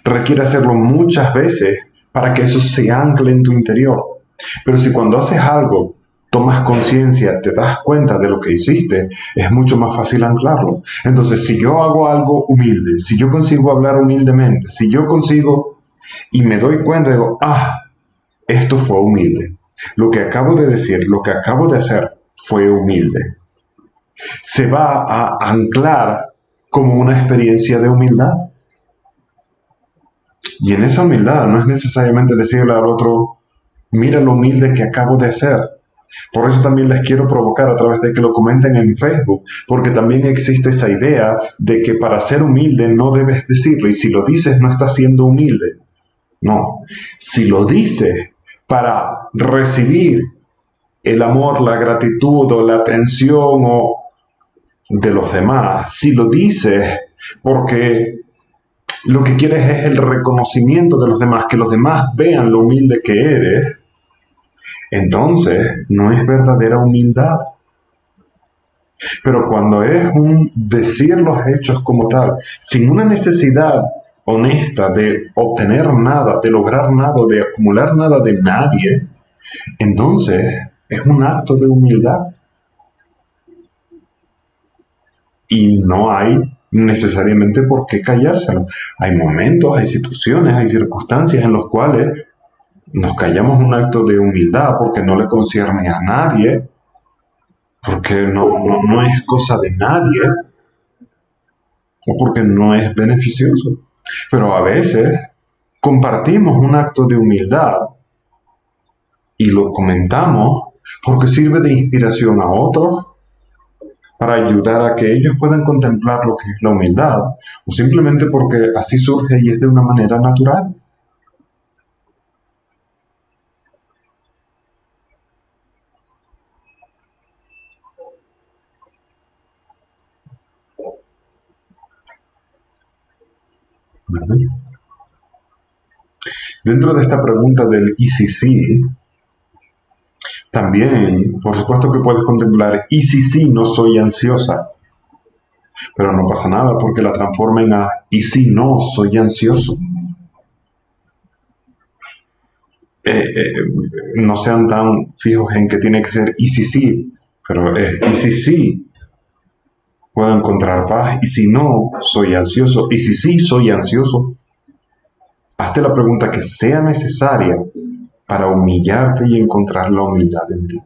requiere hacerlo muchas veces para que eso se ancle en tu interior. Pero si cuando haces algo, tomas conciencia, te das cuenta de lo que hiciste, es mucho más fácil anclarlo. Entonces, si yo hago algo humilde, si yo consigo hablar humildemente, si yo consigo y me doy cuenta, digo, esto fue humilde. Lo que acabo de decir, lo que acabo de hacer fue humilde. Se va a anclar como una experiencia de humildad. Y en esa humildad no es necesariamente decirle al otro, mira lo humilde que acabo de hacer. Por eso también les quiero provocar a través de que lo comenten en Facebook, porque también existe esa idea de que para ser humilde no debes decirlo, y si lo dices no estás siendo humilde. No, si lo dices para recibir el amor, la gratitud o la atención de los demás, si lo dices porque lo que quieres es el reconocimiento de los demás, que los demás vean lo humilde que eres, entonces no es verdadera humildad. Pero cuando es un decir los hechos como tal, sin una necesidad honesta de obtener nada, de lograr nada, de acumular nada de nadie, entonces es un acto de humildad. Y no hay necesariamente por qué callárselo. Hay momentos, hay situaciones, hay circunstancias en las cuales nos callamos un acto de humildad porque no le concierne a nadie, porque no es cosa de nadie, o porque no es beneficioso. Pero a veces compartimos un acto de humildad y lo comentamos porque sirve de inspiración a otros, para ayudar a que ellos puedan contemplar lo que es la humildad, o simplemente porque así surge y es de una manera natural. ¿Verdad? Dentro de esta pregunta del ¿y si sí? También, por supuesto que puedes contemplar ¿y si sí no soy ansiosa? Pero no pasa nada porque la transformen a ¿y si no soy ansioso? No sean tan fijos en que tiene que ser ¿y si sí? Pero ¿y si sí? Puedo encontrar paz, y si no, soy ansioso, y si sí, soy ansioso. Hazte la pregunta que sea necesaria para humillarte y encontrar la humildad en ti.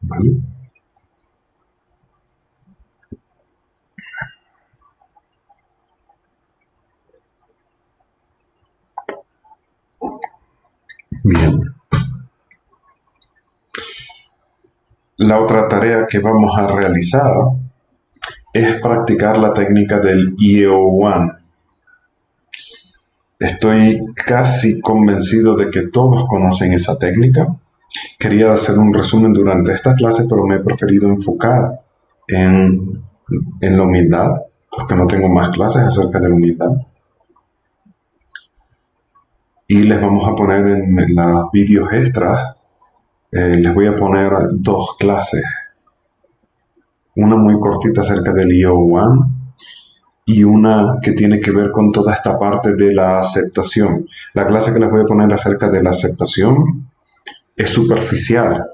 ¿Vale? Bien. La otra tarea que vamos a realizar es practicar la técnica del EO1. Estoy casi convencido de que todos conocen esa técnica. Quería hacer un resumen durante esta clase, pero me he preferido enfocar en la humildad. porque no tengo más clases acerca de la humildad. Y les vamos a poner en los vídeos extras, les voy a poner 2 clases. Una muy cortita acerca del EO1 y una que tiene que ver con toda esta parte de la aceptación. La clase que les voy a poner acerca de la aceptación es superficial,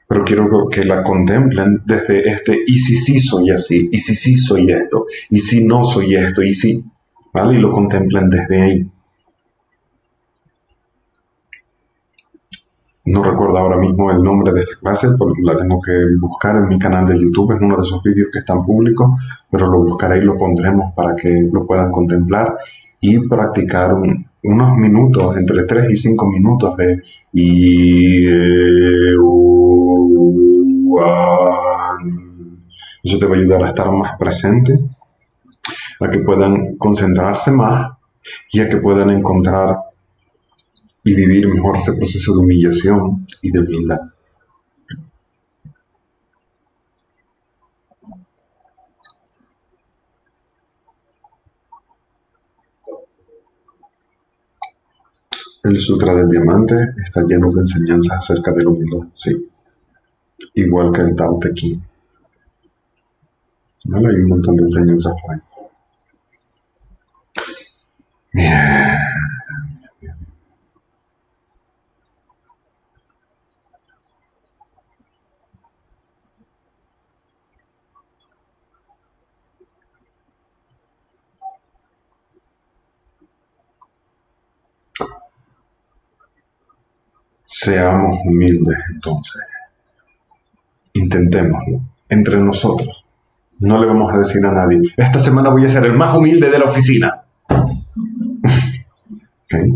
pero quiero que la contemplen desde y si sí soy así, y si sí soy esto, y si no soy esto, y si, ¿vale? Y lo contemplen desde ahí. No recuerdo ahora mismo el nombre de esta clase, porque la tengo que buscar en mi canal de YouTube, es uno de esos vídeos que están públicos, pero lo buscaré y lo pondremos para que lo puedan contemplar y practicar unos minutos, entre 3 y 5 minutos de eso te va a ayudar a estar más presente, a que puedan concentrarse más y a que puedan encontrar y vivir mejor ese proceso de humillación y de humildad. El Sutra del Diamante está lleno de enseñanzas acerca de la humildad, sí, igual que el Tao Te Ching. ¿Vale? Hay un montón de enseñanzas por ahí. Bien. Seamos humildes entonces. Intentémoslo. Entre nosotros. No le vamos a decir a nadie, esta semana voy a ser el más humilde de la oficina. ¿Okay?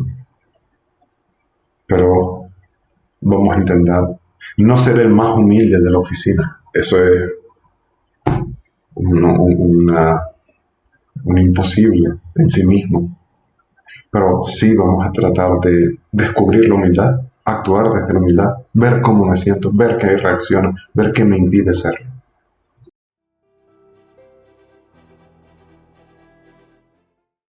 Pero vamos a intentar no ser el más humilde de la oficina. Eso es un imposible en sí mismo. Pero sí vamos a tratar de descubrir la humildad, actuar desde la humildad, ver cómo me siento, ver qué reacciono, ver qué me impide serlo.